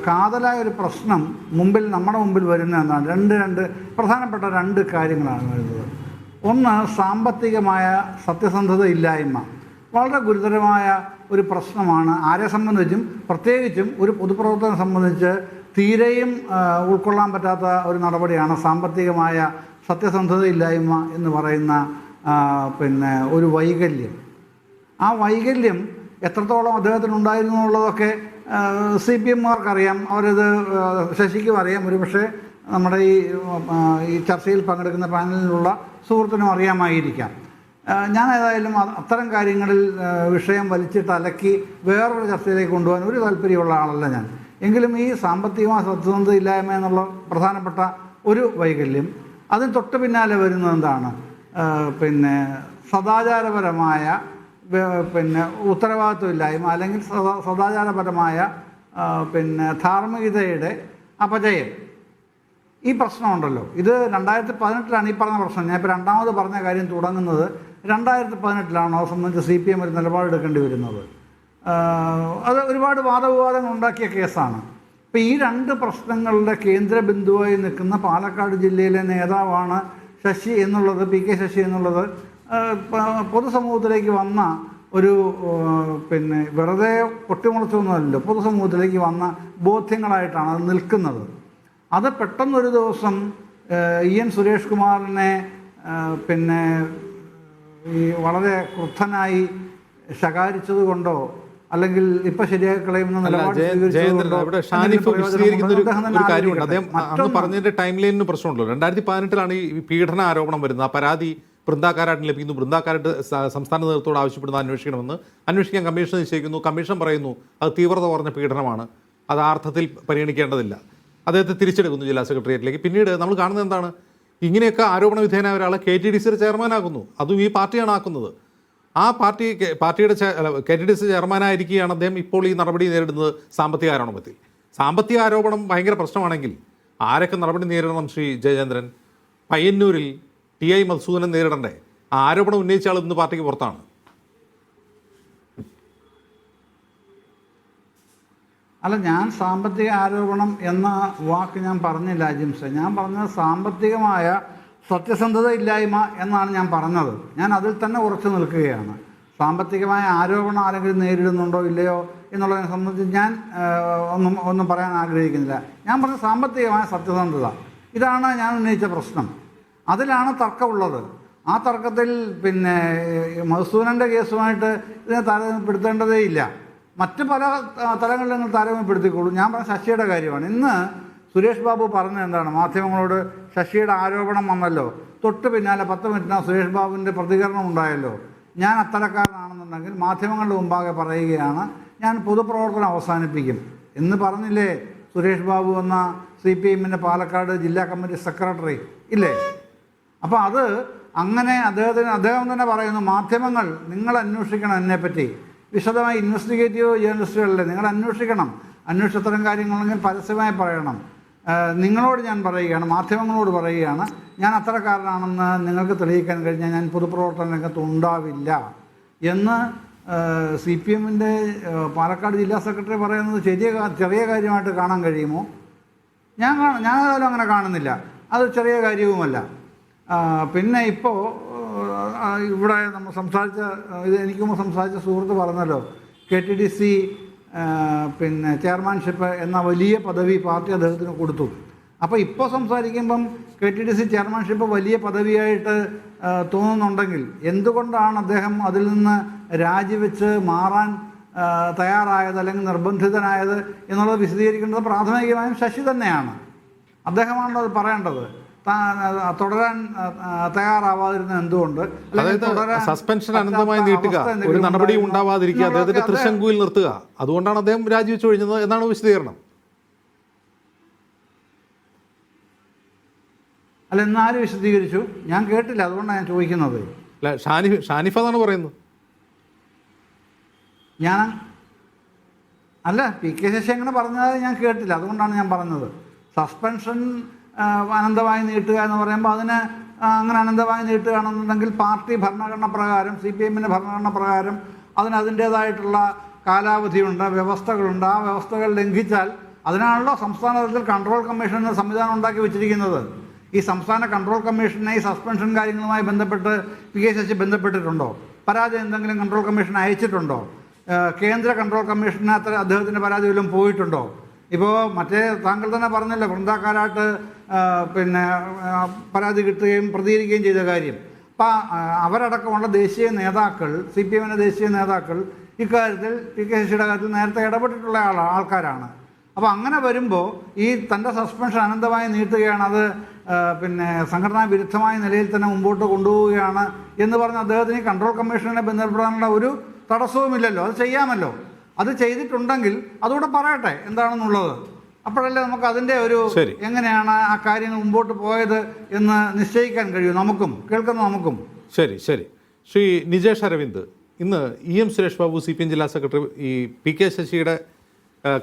കാതലായ ഒരു പ്രശ്നം നമ്മുടെ മുമ്പിൽ വരുന്ന എന്താണ്? രണ്ട് പ്രധാനപ്പെട്ട 2 കാര്യങ്ങളാണ് വരുന്നത്. ഒന്ന്, സാമ്പത്തികമായ സത്യസന്ധത ഇല്ലായ്മ. വളരെ ഗുരുതരമായ ഒരു പ്രശ്നമാണ്. ആരെ സംബന്ധിച്ചും, പ്രത്യേകിച്ചും ഒരു പൊതുപ്രവർത്തകനെ സംബന്ധിച്ച് തീരെയും ഉൾക്കൊള്ളാൻ പറ്റാത്ത ഒരു നടപടിയാണ് സാമ്പത്തികമായ സത്യസന്ധതയില്ലായ്മ എന്ന് പറയുന്ന പിന്നെ ഒരു വൈകല്യം. ആ വൈകല്യം എത്രത്തോളം അദ്ദേഹത്തിനുണ്ടായിരുന്നു എന്നുള്ളതൊക്കെ CPM-മാർക്കറിയാം, അവരത് ശശിക്കും അറിയാം, ഒരുപക്ഷെ നമ്മുടെ ഈ ചർച്ചയിൽ പങ്കെടുക്കുന്ന പാനലിലുള്ള സുഹൃത്തിനും അറിയാമായിരിക്കാം. ഞാൻ ഏതായാലും അത്തരം കാര്യങ്ങളിൽ വിഷയം വലിച്ചിട്ട് അലക്കി വേറൊരു ചർച്ചയിലേക്ക് കൊണ്ടുപോകാൻ ഒരു താല്പര്യമുള്ള ആളല്ല ഞാൻ. എങ്കിലും ഈ സാമ്പത്തികമായ സത്യസന്ധതയില്ലായ്മ എന്നുള്ള പ്രധാനപ്പെട്ട ഒരു വൈകല്യം, അതിന് തൊട്ട് പിന്നാലെ വരുന്നത് എന്താണ്, പിന്നെ സദാചാരപരമായ പിന്നെ ഉത്തരവാദിത്വമില്ലായ്മ അല്ലെങ്കിൽ സദാചാരപരമായ പിന്നെ ധാർമ്മികതയുടെ അപജയം. ഈ പ്രശ്നമുണ്ടല്ലോ, ഇത് 2018 ഈ പറഞ്ഞ പ്രശ്നം. ഞാൻ ഇപ്പോൾ രണ്ടാമത് പറഞ്ഞ കാര്യം തുടങ്ങുന്നത് 2018 അത് സംബന്ധിച്ച് CPM ഒരു നിലപാടെടുക്കേണ്ടി വരുന്നത്. അത് ഒരുപാട് വാദവിവാദങ്ങൾ ഉണ്ടാക്കിയ കേസാണ്. ഇപ്പോൾ ഈ രണ്ട് പ്രശ്നങ്ങളുടെ കേന്ദ്ര ബിന്ദുവായി നിൽക്കുന്ന പാലക്കാട് ജില്ലയിലെ നേതാവാണ് ശശി എന്നുള്ളത്, PK ശശി എന്നുള്ളത് പൊതുസമൂഹത്തിലേക്ക് വന്ന ഒരു പിന്നെ വെറുതെ പൊട്ടിമുളച്ചൊന്നുമല്ലോ, പൊതുസമൂഹത്തിലേക്ക് വന്ന ബോധ്യങ്ങളായിട്ടാണ് അത് നിൽക്കുന്നത്. അത് പെട്ടെന്നൊരു ദിവസം EN സുരേഷ് കുമാറിനെ പിന്നെ ഈ വളരെ ക്രുദ്ധനായി ശകാരിച്ചത് കൊണ്ടോ അല്ലെങ്കിൽ ഇപ്പൊ ശരിയായി കളയുന്ന നിലപാട് പറഞ്ഞതിന്റെ ടൈം ലൈനിന് പ്രശ്നമുണ്ടല്ലോ. 2018 ഈ പീഡന ആരോപണം വരുന്നത്. ആ പരാതി ബൃന്ദാക്കാരാട്ടിന് ലഭിക്കുന്നു. ബൃന്ദാക്കാരാട്ട് സംസ്ഥാന നേതൃത്വത്തോട് ആവശ്യപ്പെടുന്ന അന്വേഷിക്കണമെന്ന്. അന്വേഷിക്കാൻ കമ്മീഷൻ നിശ്ചയിക്കുന്നു. കമ്മീഷൻ പറയുന്നു അത് തീവ്രത കുറഞ്ഞ പീഡനമാണ്, അത് ആ അർത്ഥത്തിൽ പരിഗണിക്കേണ്ടതില്ല. അദ്ദേഹത്തെ തിരിച്ചെടുക്കുന്നു ജില്ലാ സെക്രട്ടേറിയറ്റിലേക്ക്. പിന്നീട് നമ്മൾ കാണുന്നത് എന്താണ്, ഇങ്ങനെയൊക്കെ ആരോപണ വിധേയനായ ഒരാളെ KTDC ചെയർമാനാക്കുന്നു. അതും ഈ പാർട്ടിയാണ് ആക്കുന്നത്. ആ പാർട്ടിയുടെ KTDC ചെയർമാനായിരിക്കുകയാണ് അദ്ദേഹം ഇപ്പോൾ ഈ നടപടി നേരിടുന്നത് സാമ്പത്തിക ആരോപണത്തിൽ. സാമ്പത്തിക ആരോപണം ഭയങ്കര പ്രശ്നമാണെങ്കിൽ ആരൊക്കെ നടപടി നേരിടണം? ശ്രീ ജയചന്ദ്രൻ, പയ്യന്നൂരിൽ TI മധുസൂദനൻ നേരിടണ്ടേ? ആ ആരോപണം ഉന്നയിച്ച ആൾ ഇന്ന് പാർട്ടിക്ക് പുറത്താണ്. അല്ല, ഞാൻ സാമ്പത്തിക ആരോപണം എന്ന വാക്ക് ഞാൻ പറഞ്ഞില്ല ജിംസെ. ഞാൻ പറഞ്ഞത് സാമ്പത്തികമായ സത്യസന്ധത ഇല്ലായ്മ എന്നാണ് ഞാൻ പറഞ്ഞത്. ഞാൻ അതിൽ തന്നെ ഉറച്ചു നിൽക്കുകയാണ്. സാമ്പത്തികമായ ആരോപണം ആരെങ്കിലും നേരിടുന്നുണ്ടോ ഇല്ലയോ എന്നുള്ളതിനെ സംബന്ധിച്ച് ഞാൻ ഒന്നും പറയാൻ ആഗ്രഹിക്കുന്നില്ല. ഞാൻ പറഞ്ഞ സാമ്പത്തികമായ സത്യസന്ധത, ഇതാണ് ഞാൻ ഉന്നയിച്ച പ്രശ്നം. അതിലാണ് തർക്കമുള്ളത്. ആ തർക്കത്തിൽ പിന്നെ മധുസൂദനൻ്റെ കേസുമായിട്ട് ഇതിനെ താരതമ്യപ്പെടുത്തേണ്ടതേ ഇല്ല. മറ്റ് പല തലങ്ങളിൽ നിങ്ങൾ താരതമ്യപ്പെടുത്തിക്കോളൂ. ഞാൻ പറഞ്ഞ ശശിയുടെ കാര്യമാണ്. ഇന്ന് സുരേഷ് ബാബു പറഞ്ഞത് എന്താണ്, മാധ്യമങ്ങളോട് ശശിയുടെ ആരോപണം വന്നല്ലോ, തൊട്ട് പിന്നാലെ 10 മിനിറ്റിനകം സുരേഷ് ബാബുവിൻ്റെ പ്രതികരണം ഉണ്ടായല്ലോ. ഞാൻ അത്തരക്കാരനാണെന്നുണ്ടെങ്കിൽ മാധ്യമങ്ങളുടെ മുമ്പാകെ പറയുകയാണ്, ഞാൻ പൊതുപ്രവർത്തനം അവസാനിപ്പിക്കും എന്ന് പറഞ്ഞില്ലേ സുരേഷ് ബാബു എന്ന CPM-ൻ്റെ പാലക്കാട് ജില്ലാ കമ്മിറ്റി സെക്രട്ടറി ഇല്ലേ? അപ്പോൾ അത് അങ്ങനെ അദ്ദേഹം തന്നെ പറയുന്നു, മാധ്യമങ്ങൾ നിങ്ങൾ അന്വേഷിക്കണം, എന്നെപ്പറ്റി വിശദമായി ഇൻവെസ്റ്റിഗേറ്റീവ് ജേർണലിസ്റ്റുകളല്ലേ, നിങ്ങൾ അന്വേഷിക്കണം. അന്വേഷിച്ചത്തരം കാര്യങ്ങളുണ്ടെങ്കിൽ പരസ്യമായി പറയണം. നിങ്ങളോട് ഞാൻ പറയുകയാണ്, മാധ്യമങ്ങളോട് പറയുകയാണ്, ഞാൻ അത്തരക്കാരനാണെന്ന് നിങ്ങൾക്ക് തെളിയിക്കാൻ കഴിഞ്ഞാൽ ഞാൻ പൊതുപ്രവർത്തന രംഗത്ത് ഉണ്ടാവില്ല എന്ന് CPM-ൻ്റെ പാലക്കാട് ജില്ലാ സെക്രട്ടറി പറയുന്നത് ചെറിയ കാര്യമായിട്ട് കാണാൻ കഴിയുമോ? ഞാൻ ഏതായാലും അങ്ങനെ കാണുന്നില്ല. അത് ചെറിയ കാര്യവുമല്ല. പിന്നെ ഇപ്പോൾ ഇവിടെ നമ്മൾ എനിക്ക് സംസാരിച്ച സുഹൃത്ത് പറഞ്ഞല്ലോ, KTDC പിന്നെ ചെയർമാൻഷിപ്പ് എന്ന വലിയ പദവി പാർട്ടി അദ്ദേഹത്തിന് കൊടുത്തു. അപ്പോൾ ഇപ്പോൾ സംസാരിക്കുമ്പം KTDC ചെയർമാൻഷിപ്പ് വലിയ പദവിയായിട്ട് തോന്നുന്നുണ്ടെങ്കിൽ എന്തുകൊണ്ടാണ് അദ്ദേഹം അതിൽ നിന്ന് രാജിവെച്ച് മാറാൻ തയ്യാറായത് അല്ലെങ്കിൽ നിർബന്ധിതനായത് എന്നുള്ളത് വിശദീകരിക്കേണ്ടത് പ്രാഥമികമായും ശശി തന്നെയാണ്. അദ്ദേഹമാണല്ലോ അത് പറയേണ്ടത്. തുടരാൻ തയ്യാറാവാതിരുന്നത് എന്തുകൊണ്ട്? സസ്പെൻഷൻ അനന്തമായി നീട്ടുക, ഒരു നടപടിയും ഉണ്ടാവാതിരിക്കുക, അദ്ദേഹത്തിന്റെ തൃശങ്കുവിൽ നിർത്തുക, അതുകൊണ്ടാണ് അദ്ദേഹം രാജിവെച്ച് ഒഴിഞ്ഞത് എന്നാണ് വിശദീകരണം. അല്ല, എന്നാരും വിശദീകരിച്ചു? ഞാൻ കേട്ടില്ല, അതുകൊണ്ടാണ് ഞാൻ ചോദിക്കുന്നത്. അല്ല, ഷാനിഫ എന്നാണ് പറയുന്നത്. അല്ല, PK ശശി അങ്ങനെ പറഞ്ഞത് ഞാൻ കേട്ടില്ല, അതുകൊണ്ടാണ് ഞാൻ പറഞ്ഞത്. സസ്പെൻഷൻ അനന്തമായി നീട്ടുക എന്ന് പറയുമ്പോൾ അതിന് അങ്ങനെ അനന്തമായി നീട്ടുകയാണെന്നുണ്ടെങ്കിൽ പാർട്ടി ഭരണഘടന പ്രകാരം, CPM-ൻ്റെ ഭരണഘടന പ്രകാരം അതിൻ്റേതായിട്ടുള്ള കാലാവധിയുണ്ട്, വ്യവസ്ഥകളുണ്ട്. ആ വ്യവസ്ഥകൾ ലംഘിച്ചാൽ അതിനാണല്ലോ സംസ്ഥാന തലത്തിൽ കൺട്രോൾ കമ്മീഷൻ എന്ന സംവിധാനം ഉണ്ടാക്കി വെച്ചിരിക്കുന്നത്. ഈ സംസ്ഥാന കൺട്രോൾ കമ്മീഷനെ ഈ സസ്പെൻഷൻ കാര്യങ്ങളുമായി ബന്ധപ്പെട്ട് PK ശശി ബന്ധപ്പെട്ടിട്ടുണ്ടോ? പരാതി എന്തെങ്കിലും കൺട്രോൾ കമ്മീഷൻ അയച്ചിട്ടുണ്ടോ? കേന്ദ്ര കൺട്രോൾ കമ്മീഷന് അദ്ദേഹത്തിൻ്റെ പരാതി വല്ലതും പോയിട്ടുണ്ടോ? ഇപ്പോൾ മറ്റേ താങ്കൾ തന്നെ പറഞ്ഞല്ലോ, വൃന്ദാക്കാരാട്ട് പിന്നെ പരാതി കിട്ടുകയും പ്രതികരിക്കുകയും ചെയ്ത കാര്യം. അപ്പം അവരടക്കമുള്ള ദേശീയ നേതാക്കൾ, CPM ദേശീയ നേതാക്കൾ ഇക്കാര്യത്തിൽ PK ശശിയുടെ കാര്യത്തിൽ നേരത്തെ ഇടപെട്ടിട്ടുള്ള ആൾക്കാരാണ്. അപ്പോൾ അങ്ങനെ വരുമ്പോൾ ഈ തൻ്റെ സസ്പെൻഷൻ അനന്തമായി നീട്ടുകയാണ്, അത് പിന്നെ സംഘടനാ വിരുദ്ധമായ നിലയിൽ തന്നെ മുമ്പോട്ട് കൊണ്ടുപോവുകയാണ് എന്ന് പറഞ്ഞ് അദ്ദേഹത്തിന് കൺട്രോൾ കമ്മീഷനെ ബന്ധപ്പെടാനുള്ള ഒരു തടസ്സവുമില്ലല്ലോ. അത് ചെയ്യാമല്ലോ. അത് ചെയ്തിട്ടുണ്ടെങ്കിൽ അതുകൂടെ പറയട്ടെ എന്താണെന്നുള്ളത്. അപ്പോഴല്ലേ നമുക്ക് അതിൻ്റെ ഒരു എങ്ങനെയാണ് ആ കാര്യങ്ങൾ മുമ്പോട്ട് പോയത് എന്ന് നിശ്ചയിക്കാൻ കഴിയും നമുക്കും, കേൾക്കുന്ന നമുക്കും. ശരി. ശ്രീ നിജേഷ് അരവിന്ദ്, ഇന്ന് EM സുരേഷ് ബാബു CPM ജില്ലാ സെക്രട്ടറി ഈ PK ശശിയുടെ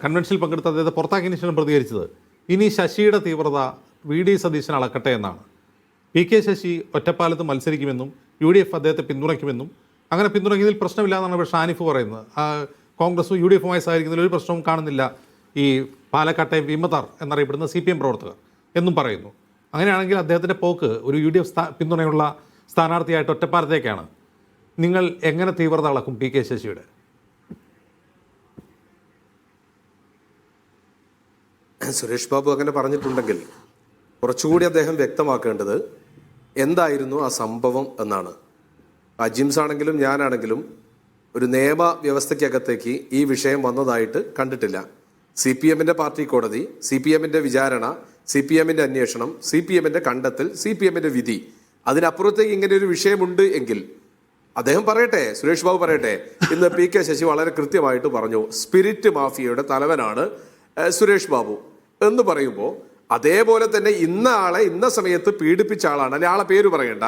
കൺവെൻഷനിൽ പങ്കെടുത്ത അദ്ദേഹത്തെ പുറത്താക്കിയതിനു ശേഷം പ്രതികരിച്ചത്, ഇനി ശശിയുടെ തീവ്രത VD സതീശൻ അളക്കട്ടെ എന്നാണ്. PK ശശി ഒറ്റപ്പാലത്ത് മത്സരിക്കുമെന്നും UDF അദ്ദേഹത്തെ പിന്തുണയ്ക്കുമെന്നും അങ്ങനെ പിന്തുണയ്ക്കുന്നതിൽ പ്രശ്നമില്ല എന്നാണ് ഇപ്പോൾ ഷാനിഫ് പറയുന്നത്. കോൺഗ്രസും UDF-ഉമായി സഹകരിക്കുന്നതിൽ ഒരു പ്രശ്നവും കാണുന്നില്ല ഈ പാലക്കാട്ടെ വിമതർ എന്നറിയപ്പെടുന്ന CPM പ്രവർത്തകർ എന്നും പറയുന്നു. അങ്ങനെയാണെങ്കിൽ അദ്ദേഹത്തിൻ്റെ പോക്ക് ഒരു UDF പിന്തുണയുള്ള സ്ഥാനാർത്ഥിയായിട്ട് ഒറ്റപ്പാലത്തേക്കാണ്. നിങ്ങൾ എങ്ങനെ തീവ്രത അളക്കും PK ശശിയുടെ? സുരേഷ് ബാബു അങ്ങനെ പറഞ്ഞിട്ടുണ്ടെങ്കിൽ കുറച്ചുകൂടി അദ്ദേഹം വ്യക്തമാക്കേണ്ടത് എന്തായിരുന്നു ആ സംഭവം എന്നാണ്. അജിംസ് ആണെങ്കിലും ഞാനാണെങ്കിലും ഒരു നിയമ വ്യവസ്ഥയ്ക്കകത്തേക്ക് ഈ വിഷയം വന്നതായിട്ട് കണ്ടിട്ടില്ല. CPM പാർട്ടി കോടതി, CPM വിചാരണ, CPM അന്വേഷണം, CPM കണ്ടെത്തൽ, CPM വിധി, അതിനപ്പുറത്തേക്ക് ഇങ്ങനെ ഒരു വിഷയമുണ്ട് എങ്കിൽ അദ്ദേഹം പറയട്ടെ, സുരേഷ് ബാബു പറയട്ടെ. ഇന്ന് PK ശശി വളരെ കൃത്യമായിട്ട് പറഞ്ഞു, സ്പിരിറ്റ് മാഫിയയുടെ തലവനാണ് സുരേഷ് ബാബു എന്ന് പറയുമ്പോൾ അതേപോലെ തന്നെ ഇന്ന ആളെ ഇന്ന സമയത്ത് പീഡിപ്പിച്ച ആളാണ്, അല്ലെ ആളെ പേര് പറയണ്ട,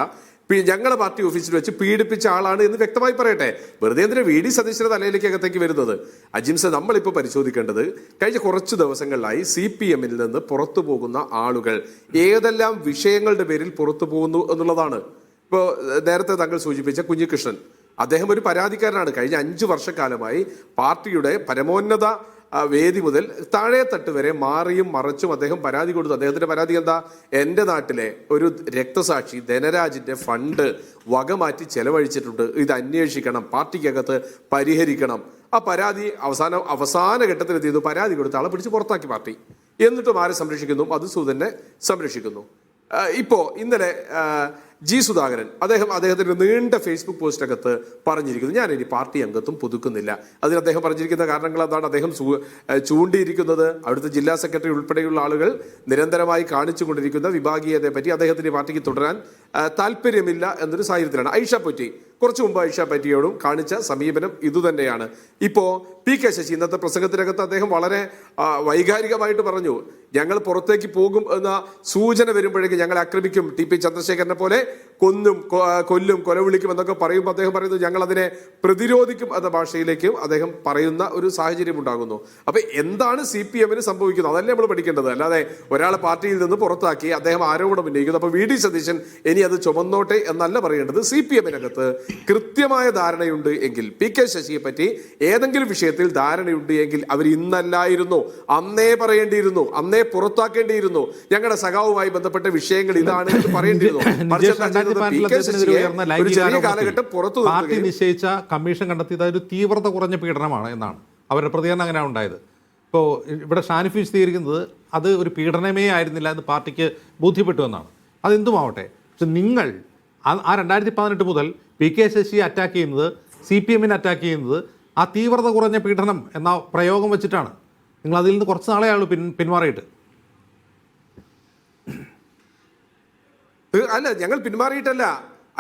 ഞങ്ങളുടെ പാർട്ടി ഓഫീസിൽ വെച്ച് പീഡിപ്പിച്ച ആളാണ് എന്ന് വ്യക്തമായി പറയട്ടെ. വെറുതെ എന്തിനാ VD സതീശന്റെ തലയിലേക്കകത്തേക്ക് വരുന്നത്? അജിംസ്, നമ്മളിപ്പോൾ പരിശോധിക്കേണ്ടത് കഴിഞ്ഞ കുറച്ച് ദിവസങ്ങളിലായി CPM നിന്ന് പുറത്തു പോകുന്ന ആളുകൾ ഏതെല്ലാം വിഷയങ്ങളുടെ പേരിൽ പുറത്തു പോകുന്നു എന്നുള്ളതാണ്. ഇപ്പോൾ നേരത്തെ താങ്കൾ സൂചിപ്പിച്ച കുഞ്ഞികൃഷ്ണൻ, അദ്ദേഹം ഒരു പരാതിക്കാരനാണ്. കഴിഞ്ഞ 5 വർഷക്കാലമായി പാർട്ടിയുടെ പരമോന്നത വേദി മുതൽ താഴെത്തട്ട് വരെ മാറിയും മറച്ചും അദ്ദേഹം പരാതി കൊടുത്തു. അദ്ദേഹത്തിന്റെ പരാതി എന്താ? എൻ്റെ നാട്ടിലെ ഒരു രക്തസാക്ഷി ധനരാജിന്റെ ഫണ്ട് വകമാറ്റി ചെലവഴിച്ചിട്ടുണ്ട്, ഇത് അന്വേഷിക്കണം, പാർട്ടിക്കകത്ത് പരിഹരിക്കണം. ആ പരാതി അവസാന ഘട്ടത്തിൽ എന്ത് ചെയ്തു? പരാതി കൊടുത്ത ആളെ പിടിച്ച് പുറത്താക്കി പാർട്ടി. എന്നിട്ടും ആരെ സംരക്ഷിക്കുന്നു? അത് സുധനെ സംരക്ഷിക്കുന്നു. ഇപ്പോ ഇന്നലെ G. സുധാകരൻ അദ്ദേഹത്തിന്റെ നീണ്ട ഫേസ്ബുക്ക് പോസ്റ്റിനകത്ത് പറഞ്ഞിരിക്കുന്നു, ഞാൻ ഇനി പാർട്ടി അംഗത്വം പുതുക്കുന്നില്ല. അതിന് അദ്ദേഹം പറഞ്ഞിരിക്കുന്ന കാരണങ്ങൾ എന്താണ്? അദ്ദേഹം ചൂണ്ടിയിരിക്കുന്നത് അവിടുത്തെ ജില്ലാ സെക്രട്ടറി ഉൾപ്പെടെയുള്ള ആളുകൾ നിരന്തരമായി കാണിച്ചുകൊണ്ടിരിക്കുന്ന വിഭാഗീയതയെ പറ്റി അദ്ദേഹത്തിന്റെ പാർട്ടിക്ക് തുടരാൻ താല്പര്യമില്ല എന്നൊരു സാഹചര്യത്തിലാണ്. കുറച്ചു മുമ്പ് ഐഷ പറ്റിയോടും കാണിച്ച സമീപനം ഇതുതന്നെയാണ്. ഇപ്പോ PK ശശി ഇന്നത്തെ പ്രസംഗത്തിനകത്ത് അദ്ദേഹം വളരെ വൈകാരികമായിട്ട് പറഞ്ഞു, ഞങ്ങൾ പുറത്തേക്ക് പോകും എന്ന സൂചന വരുമ്പോഴേക്കും ഞങ്ങളെ ആക്രമിക്കും, TP ചന്ദ്രശേഖരനെ പോലെ കൊല്ലും, കൊലവിളിക്കും എന്നൊക്കെ പറയുമ്പോൾ അദ്ദേഹം പറയുന്നു ഞങ്ങൾ അതിനെ പ്രതിരോധിക്കും എന്ന ഭാഷയിലേക്കും അദ്ദേഹം പറയുന്ന ഒരു സാഹചര്യം ഉണ്ടാകുന്നു. അപ്പൊ എന്താണ് CPM സംഭവിക്കുന്നത്? അതല്ലേ നമ്മൾ പഠിക്കേണ്ടത്. അല്ലാതെ ഒരാളെ പാർട്ടിയിൽ നിന്ന് പുറത്താക്കി അദ്ദേഹം ആരോപണം ഉന്നയിക്കുന്നു, അപ്പൊ VD സതീശൻ ഇനി അത് ചുമന്നോട്ടെ എന്നല്ല പറയേണ്ടത്. CPM കൃത്യമായ ധാരണയുണ്ട് എങ്കിൽ, PK ശശിയെ പറ്റി ഏതെങ്കിലും വിഷയത്തിൽ ധാരണയുണ്ട് എങ്കിൽ അവർ ഇന്നല്ലായിരുന്നു, അന്നേ പറയേണ്ടിയിരുന്നു, അന്നേ പുറത്താക്കേണ്ടിയിരുന്നു. ഞങ്ങളുടെ സഖാവുമായി ബന്ധപ്പെട്ട വിഷയങ്ങൾ ഇതാണ് എന്ന് പറയേണ്ടിയിരുന്നു. പാർട്ടി നിശ്ചയിച്ച കമ്മീഷൻ കണ്ടെത്തിയത് ഒരു തീവ്രത കുറഞ്ഞ പീഡനമാണ് എന്നാണ് അവരുടെ പ്രതികരണം. അങ്ങനെ ഉണ്ടായത്. ഇപ്പോൾ ഇവിടെ ഷാനിഫ് വിശദീകരിക്കുന്നത് അത് ഒരു പീഡനമേ ആയിരുന്നില്ല എന്ന് പാർട്ടിക്ക് ബോധ്യപ്പെട്ടു എന്നാണ്. അതെന്തുമാവട്ടെ, പക്ഷെ നിങ്ങൾ ആ 2018 മുതൽ PK ശശിയെ അറ്റാക്ക് ചെയ്യുന്നത്, CPM അറ്റാക്ക് ചെയ്യുന്നത് ആ തീവ്രത കുറഞ്ഞ പീഡനം എന്ന പ്രയോഗം വെച്ചിട്ടാണ്. നിങ്ങൾ അതിൽ നിന്ന് കുറച്ച് നാളെ ആള് പിന്മാറിയിട്ട്. അല്ല, ഞങ്ങൾ പിന്മാറിയിട്ടല്ല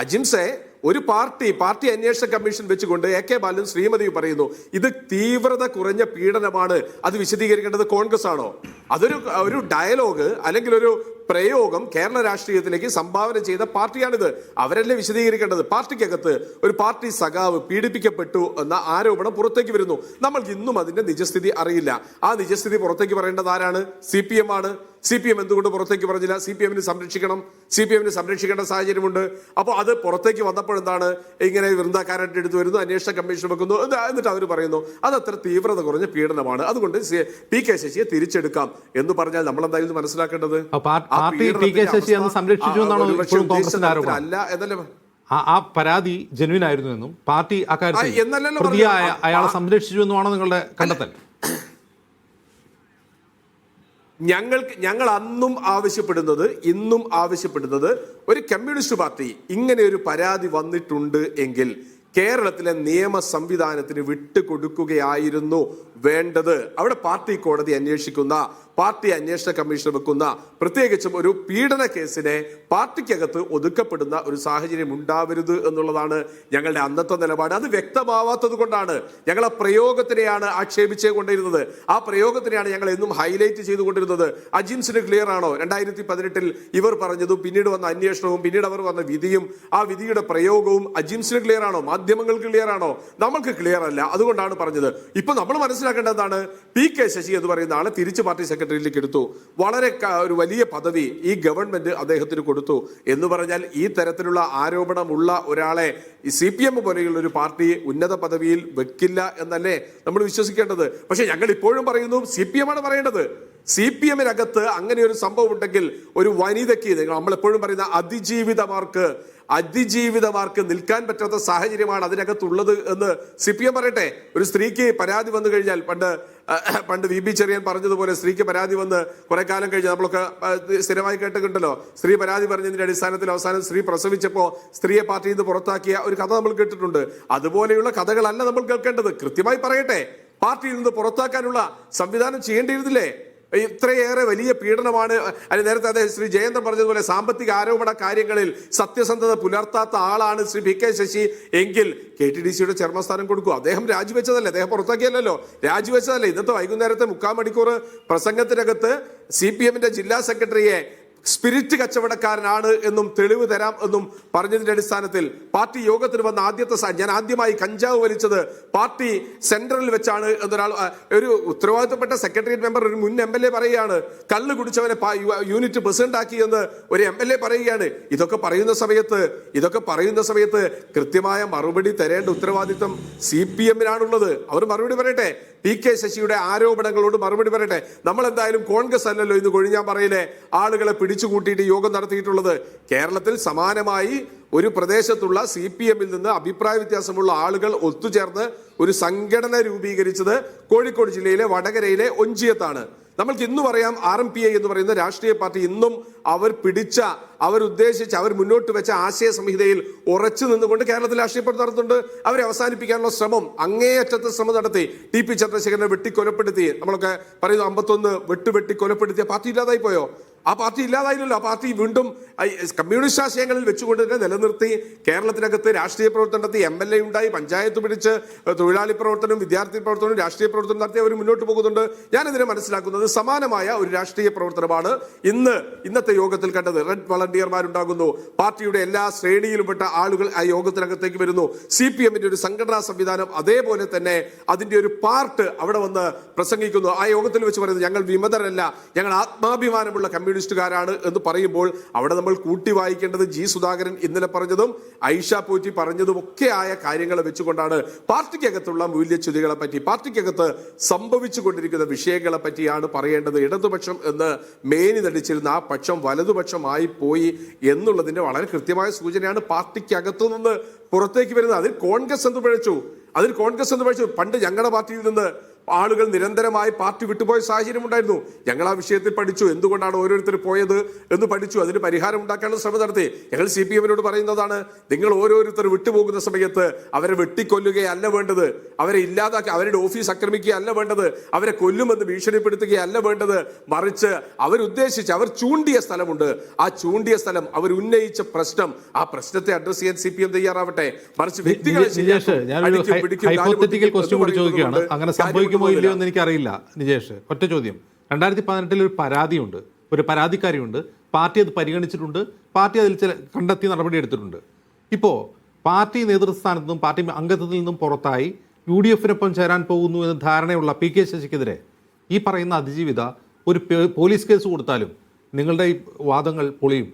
അജിംസെ. ഒരു പാർട്ടി അന്വേഷണ കമ്മീഷൻ വെച്ചുകൊണ്ട് AK ബാലൻ ശ്രീമതിയും പറയുന്നു ഇത് തീവ്രത കുറഞ്ഞ പീഡനമാണ്. അത് വിശദീകരിക്കേണ്ടത് കോൺഗ്രസ് ആണോ? അതൊരു ഡയലോഗ് അല്ലെങ്കിൽ ഒരു പ്രയോഗം കേരള രാഷ്ട്രീയത്തിലേക്ക് സംഭാവന ചെയ്ത പാർട്ടിയാണിത്. അവരല്ലേ വിശദീകരിക്കേണ്ടത്. പാർട്ടിക്കകത്ത് ഒരു പാർട്ടി സഖാവ് പീഡിപ്പിക്കപ്പെട്ടു എന്ന ആരോപണം പുറത്തേക്ക് വരുന്നു. നമ്മൾക്ക് ഇന്നും അതിന്റെ നിജസ്ഥിതി അറിയില്ല. ആ നിജസ്ഥിതി പുറത്തേക്ക് പറയേണ്ടത് ആരാണ്? CPM ആണ്. CPM എന്തുകൊണ്ട് പുറത്തേക്ക് പറഞ്ഞില്ല? CPM സംരക്ഷിക്കണം, CPM സംരക്ഷിക്കേണ്ട സാഹചര്യമുണ്ട്. അപ്പോൾ അത് പുറത്തേക്ക് വന്നപ്പോൾ എന്താണ്, ഇങ്ങനെ വൃന്ദാക്കാരായിട്ട് എടുത്തു വരുന്നു, അന്വേഷണ കമ്മീഷൻ വെക്കുന്നു, എന്നിട്ട് അവർ പറയുന്നു അത് അത്ര തീവ്രത കുറഞ്ഞ പീഡനമാണ്, അതുകൊണ്ട് PK ശശിയെ തിരിച്ചെടുക്കാം എന്ന് പറഞ്ഞാൽ നമ്മൾ എന്തായാലും മനസ്സിലാക്കേണ്ടത് അല്ല എന്നല്ലേ. ആ പരാതി ജെന്വിൻ ആയിരുന്നു എന്നും പാർട്ടി അക്കാര്യത്തിൽ പ്രതിയായ അയാളെ സംരക്ഷിച്ചു എന്നുമാണോ നിങ്ങളുടെ കണ്ടെത്തൽ? ഞങ്ങൾ അന്നും ആവശ്യപ്പെടുന്നത്, ഇന്നും ആവശ്യപ്പെടുന്നത്, ഒരു കമ്മ്യൂണിസ്റ്റ് പാർട്ടി ഇങ്ങനെ ഒരു പരാതി വന്നിട്ടുണ്ട് എങ്കിൽ കേരളത്തിലെ നിയമ സംവിധാനത്തിന് വിട്ടുകൊടുക്കുകയായിരുന്നു വേണ്ടത്. അവിടെ പാർട്ടി കോടതി അന്വേഷിക്കുന്ന, പാർട്ടി അന്വേഷണ കമ്മീഷൻ വെക്കുന്ന, പ്രത്യേകിച്ചും ഒരു പീഡന കേസിനെ പാർട്ടിക്കകത്ത് ഒതുക്കപ്പെടുന്ന ഒരു സാഹചര്യം ഉണ്ടാവരുത് എന്നുള്ളതാണ് ഞങ്ങളുടെ അന്നത്തെ നിലപാട്. അത് വ്യക്തമാവാത്തത് കൊണ്ടാണ് ഞങ്ങൾ ആ പ്രയോഗത്തിനെയാണ് ആക്ഷേപിച്ചുകൊണ്ടിരുന്നത്. ആ പ്രയോഗത്തിനെയാണ് ഞങ്ങൾ എന്നും ഹൈലൈറ്റ് ചെയ്തുകൊണ്ടിരുന്നത്. അജിംസിന് ക്ലിയർ ആണോ 2018 ഇവർ പറഞ്ഞതും പിന്നീട് വന്ന അന്വേഷണവും പിന്നീട് അവർ വന്ന വിധിയും ആ വിധിയുടെ പ്രയോഗവും അജിംസിന് ക്ലിയർ ആണോ? മാധ്യമങ്ങൾക്ക് ക്ലിയർ ആണോ? നമ്മൾക്ക് ക്ലിയർ അല്ല. അതുകൊണ്ടാണ് പറഞ്ഞത്. ഇപ്പൊ നമ്മൾ മനസ്സിലാക്കേണ്ടതാണ്, PK ശശി എന്ന് പറയുന്ന ആളെ തിരിച്ച് പാർട്ടി സെക്രട്ടറിയിലേക്ക് എടുത്തു. വളരെ ഒരു വലിയ പദവി ഈ ഗവൺമെന്റ് അദ്ദേഹത്തിന് കൊടുത്തു എന്ന് പറഞ്ഞാൽ ഈ തരത്തിലുള്ള ആരോപണമുള്ള ഒരാളെ ഈ CPM പോലെയുള്ള ഒരു പാർട്ടി ഉന്നത പദവിയിൽ വെക്കില്ല എന്നല്ലേ നമ്മൾ വിശ്വസിക്കേണ്ടത്. പക്ഷെ ഞങ്ങൾ ഇപ്പോഴും പറയുന്നു, CPM ആണ് പറയേണ്ടത്. CPM-നകത്ത് അങ്ങനെ ഒരു സംഭവം ഉണ്ടെങ്കിൽ ഒരു വനിതയ്ക്ക്, നമ്മളെപ്പോഴും പറയുന്ന അതിജീവിതമാർക്ക് നിൽക്കാൻ പറ്റാത്ത സാഹചര്യമാണ് അതിനകത്തുള്ളത് എന്ന് CPM പറയട്ടെ. ഒരു സ്ത്രീക്ക് പരാതി വന്നു കഴിഞ്ഞാൽ, പണ്ട് VB ചെറിയാൻ പറഞ്ഞതുപോലെ സ്ത്രീക്ക് പരാതി വന്ന് കുറെ കാലം കഴിഞ്ഞ് നമ്മളൊക്കെ സ്ഥിരമായി കേട്ടിട്ടുണ്ടല്ലോ, സ്ത്രീ പരാതി പറഞ്ഞതിന്റെ അടിസ്ഥാനത്തിൽ അവസാനം സ്ത്രീ പ്രസവിച്ചപ്പോൾ സ്ത്രീയെ പാർട്ടിയിൽ നിന്ന് പുറത്താക്കിയ ഒരു കഥ നമ്മൾ കേട്ടിട്ടുണ്ട്. അതുപോലെയുള്ള കഥകളല്ല നമ്മൾ കേൾക്കേണ്ടത്. കൃത്യമായി പറയട്ടെ, പാർട്ടിയിൽ നിന്ന് പുറത്താക്കാനുള്ള സംവിധാനം ചെയ്യേണ്ടിയിരുന്നില്ലേ? ഇത്രയേറെ വലിയ പീഡനമാണ്. അതിന് നേരത്തെ അദ്ദേഹം ശ്രീ ജയന്തൻ പറഞ്ഞതുപോലെ സാമ്പത്തിക ആരോപണ കാര്യങ്ങളിൽ സത്യസന്ധത പുലർത്താത്ത ആളാണ് ശ്രീ PK ശശി എങ്കിൽ KTDCയുടെ ചെയർമാൻ സ്ഥാനം കൊടുക്കും. അദ്ദേഹം രാജിവെച്ചതല്ലേ, അദ്ദേഹം പുറത്താക്കിയല്ലോ, രാജിവെച്ചതല്ലേ. ഇന്നത്തെ വൈകുന്നേരത്തെ 3/4 മണിക്കൂർ പ്രസംഗത്തിനകത്ത് CPM-ന്റെ ജില്ലാ സെക്രട്ടറിയെ സ്പിരിറ്റ് കച്ചവടക്കാരനാണ് എന്നും തെളിവ് തരാം എന്നും പറഞ്ഞതിന്റെ അടിസ്ഥാനത്തിൽ പാർട്ടി യോഗത്തിന് വന്ന ഞാൻ ആദ്യമായി കഞ്ചാവ് വലിച്ചത് പാർട്ടി സെന്ററിൽ വെച്ചാണ് എന്നൊരാൾ, ഒരു ഉത്തരവാദിത്തപ്പെട്ട സെക്രട്ടേറിയറ്റ് മെമ്പർ, ഒരു മുൻ MLA പറയുകയാണ്. കള്ള് കുടിച്ചവനെ യൂണിറ്റ് പ്രസിഡന്റ് ആക്കി എന്ന് ഒരു MLA പറയുകയാണ്. ഇതൊക്കെ പറയുന്ന സമയത്ത് കൃത്യമായ മറുപടി തരേണ്ട ഉത്തരവാദിത്തം CPM-നാണുള്ളത്. അവർ മറുപടി പറയട്ടെ. PK ശശിയുടെ ആരോപണങ്ങളോട് മറുപടി പറയട്ടെ. നമ്മൾ എന്തായാലും കോൺഗ്രസ് അല്ലല്ലോ ഇന്ന് കൊഴിഞ്ഞാമ്പാറയിലെ ആളുകളെ പിടിച്ചുകൂട്ടിയിട്ട് യോഗം നടത്തിയിട്ടുള്ളത്. കേരളത്തിൽ സമാനമായി ഒരു പ്രദേശത്തുള്ള CPM-ൽ നിന്ന് അഭിപ്രായ വ്യത്യാസമുള്ള ആളുകൾ ഒത്തുചേർന്ന് ഒരു സംഘടന രൂപീകരിച്ചത് കോഴിക്കോട് ജില്ലയിലെ വടകരയിലെ ഒഞ്ചിയത്താണ്. നമ്മൾക്ക് ഇന്നും അറിയാം, RMPI എന്ന് പറയുന്ന രാഷ്ട്രീയ പാർട്ടി ഇന്നും അവർ മുന്നോട്ട് വെച്ച ആശയ സംഹിതയിൽ ഉറച്ചു നിന്നുകൊണ്ട് കേരളത്തിൽ രാഷ്ട്രീയ പ്രവർത്തനം നടത്തുന്നുണ്ട്. അവരെ അവസാനിപ്പിക്കാനുള്ള ശ്രമം, അങ്ങേയറ്റത്തെ ശ്രമം നടത്തി. TP ചന്ദ്രശേഖരനെ വെട്ടിക്കൊലപ്പെടുത്തി, നമ്മളൊക്കെ പറയുന്നു 51 വെട്ടി കൊലപ്പെടുത്തിയ പാർട്ടി ഇല്ലാതായി പോയോ? ആ പാർട്ടി ഇല്ലാതായില്ലല്ലോ. ആ പാർട്ടി വീണ്ടും കമ്മ്യൂണിസ്റ്റ് ആശയങ്ങളിൽ വെച്ചുകൊണ്ട് തന്നെ നിലനിർത്തി കേരളത്തിനകത്ത് രാഷ്ട്രീയ പ്രവർത്തനം നടത്തി. MLA ഉണ്ടായി, പഞ്ചായത്ത് പിടിച്ച് തൊഴിലാളി പ്രവർത്തനവും വിദ്യാർത്ഥി പ്രവർത്തനവും രാഷ്ട്രീയ പ്രവർത്തനം നടത്തി അവർ മുന്നോട്ട് പോകുന്നുണ്ട്. ഞാനിതിനെ മനസ്സിലാക്കുന്നത് സമാനമായ ഒരു രാഷ്ട്രീയ പ്രവർത്തനമാണ് ഇന്നത്തെ യോഗത്തിൽ കണ്ടത്. റെഡ് വളണ്ടിയർമാരുണ്ടാകുന്നു, പാർട്ടിയുടെ എല്ലാ ശ്രേണിയിലുംപ്പെട്ട ആളുകൾ ആ യോഗത്തിനകത്തേക്ക് വരുന്നു. CPM-ന്റെ ഒരു സംഘടനാ സംവിധാനം അതേപോലെ തന്നെ അതിന്റെ ഒരു പാർട്ട് അവിടെ വന്ന് പ്രസംഗിക്കുന്നു. ആ യോഗത്തിൽ വെച്ച് പറയുന്നത് ഞങ്ങൾ വിമതരല്ല, ഞങ്ങൾ ആത്മാഭിമാനമുള്ള കമ്മ്യൂണിസ്റ്റുകാരാണ് എന്ന് പറയുമ്പോൾ അവിടെ നമ്മൾ കൂട്ടി വായിക്കേണ്ടത് G. സുധാകരൻ ഇന്നലെ പറഞ്ഞതും ഐഷ പോറ്റി പറഞ്ഞതും ഒക്കെ ആയ കാര്യങ്ങളെ വെച്ചുകൊണ്ടാണ്. പാർട്ടിക്കകത്തുള്ള മൂല്യച്യുതികളെ പറ്റി, പാർട്ടിക്കകത്ത് സംഭവിച്ചു കൊണ്ടിരിക്കുന്ന വിഷയങ്ങളെ പറ്റിയാണ് പറയേണ്ടത്. ഇടതുപക്ഷം എന്ന് മേനി നടിച്ചിരുന്ന ആ പക്ഷം വലതുപക്ഷമായി പോയി എന്നുള്ളതിന്റെ വളരെ കൃത്യമായ സൂചനയാണ് പാർട്ടിക്കകത്തു നിന്ന് പുറത്തേക്ക് വരുന്നത്. അതിൽ കോൺഗ്രസ് എന്ത് പിഴച്ചു? പണ്ട് ഞങ്ങളുടെ പാർട്ടിയിൽ നിന്ന് ആളുകൾ നിരന്തരമായി പാർട്ടി വിട്ടുപോയ സാഹചര്യം ഉണ്ടായിരുന്നു. ഞങ്ങൾ ആ വിഷയത്തിൽ പഠിച്ചു, എന്തുകൊണ്ടാണ് ഓരോരുത്തർ പോയത് എന്ന് പഠിച്ചു, അതിന് പരിഹാരം ഉണ്ടാക്കാനുള്ള ശ്രമം നടത്തി. ഞങ്ങൾ CPM-നോട് പറയുന്നതാണ്, നിങ്ങൾ ഓരോരുത്തർ വിട്ടുപോകുന്ന സമയത്ത് അവരെ വെട്ടിക്കൊല്ലുകയല്ല വേണ്ടത്, അവരെ ഇല്ലാതാക്കി അവരുടെ ഓഫീസ് ആക്രമിക്കുകയല്ല വേണ്ടത്, അവരെ കൊല്ലുമെന്ന് ഭീഷണിപ്പെടുത്തുകയല്ല വേണ്ടത്. മറിച്ച് അവർ ചൂണ്ടിയ സ്ഥലമുണ്ട്, ആ ചൂണ്ടിയ സ്ഥലം, അവർ ഉന്നയിച്ച പ്രശ്നം, ആ പ്രശ്നത്തെ അഡ്രസ് ചെയ്യാൻ CPM തയ്യാറാവട്ടെ. മറിച്ച് വ്യക്തികളെ ഇല്ലയോ എന്ന് എനിക്കറിയില്ല. നിജേഷ്, ഒറ്റ ചോദ്യം. 2018 ഒരു പരാതിയുണ്ട്, ഒരു പരാതിക്കാരിയുണ്ട്, പാർട്ടി അത് പരിഗണിച്ചിട്ടുണ്ട്, പാർട്ടി അതിൽ ചില കണ്ടെത്തി നടപടി എടുത്തിട്ടുണ്ട്. ഇപ്പോൾ പാർട്ടി നേതൃസ്ഥാനത്ത് നിന്നും പാർട്ടി അംഗത്വത്തിൽ നിന്നും പുറത്തായി UDF-നൊപ്പം ചേരാൻ പോകുന്നു എന്ന് ധാരണയുള്ള PK ശശിക്കെതിരെ ഈ പറയുന്ന അതിജീവിത ഒരു പോലീസ് കേസ് കൊടുത്താലും നിങ്ങളുടെ ഈ വാദങ്ങൾ പൊളിയും.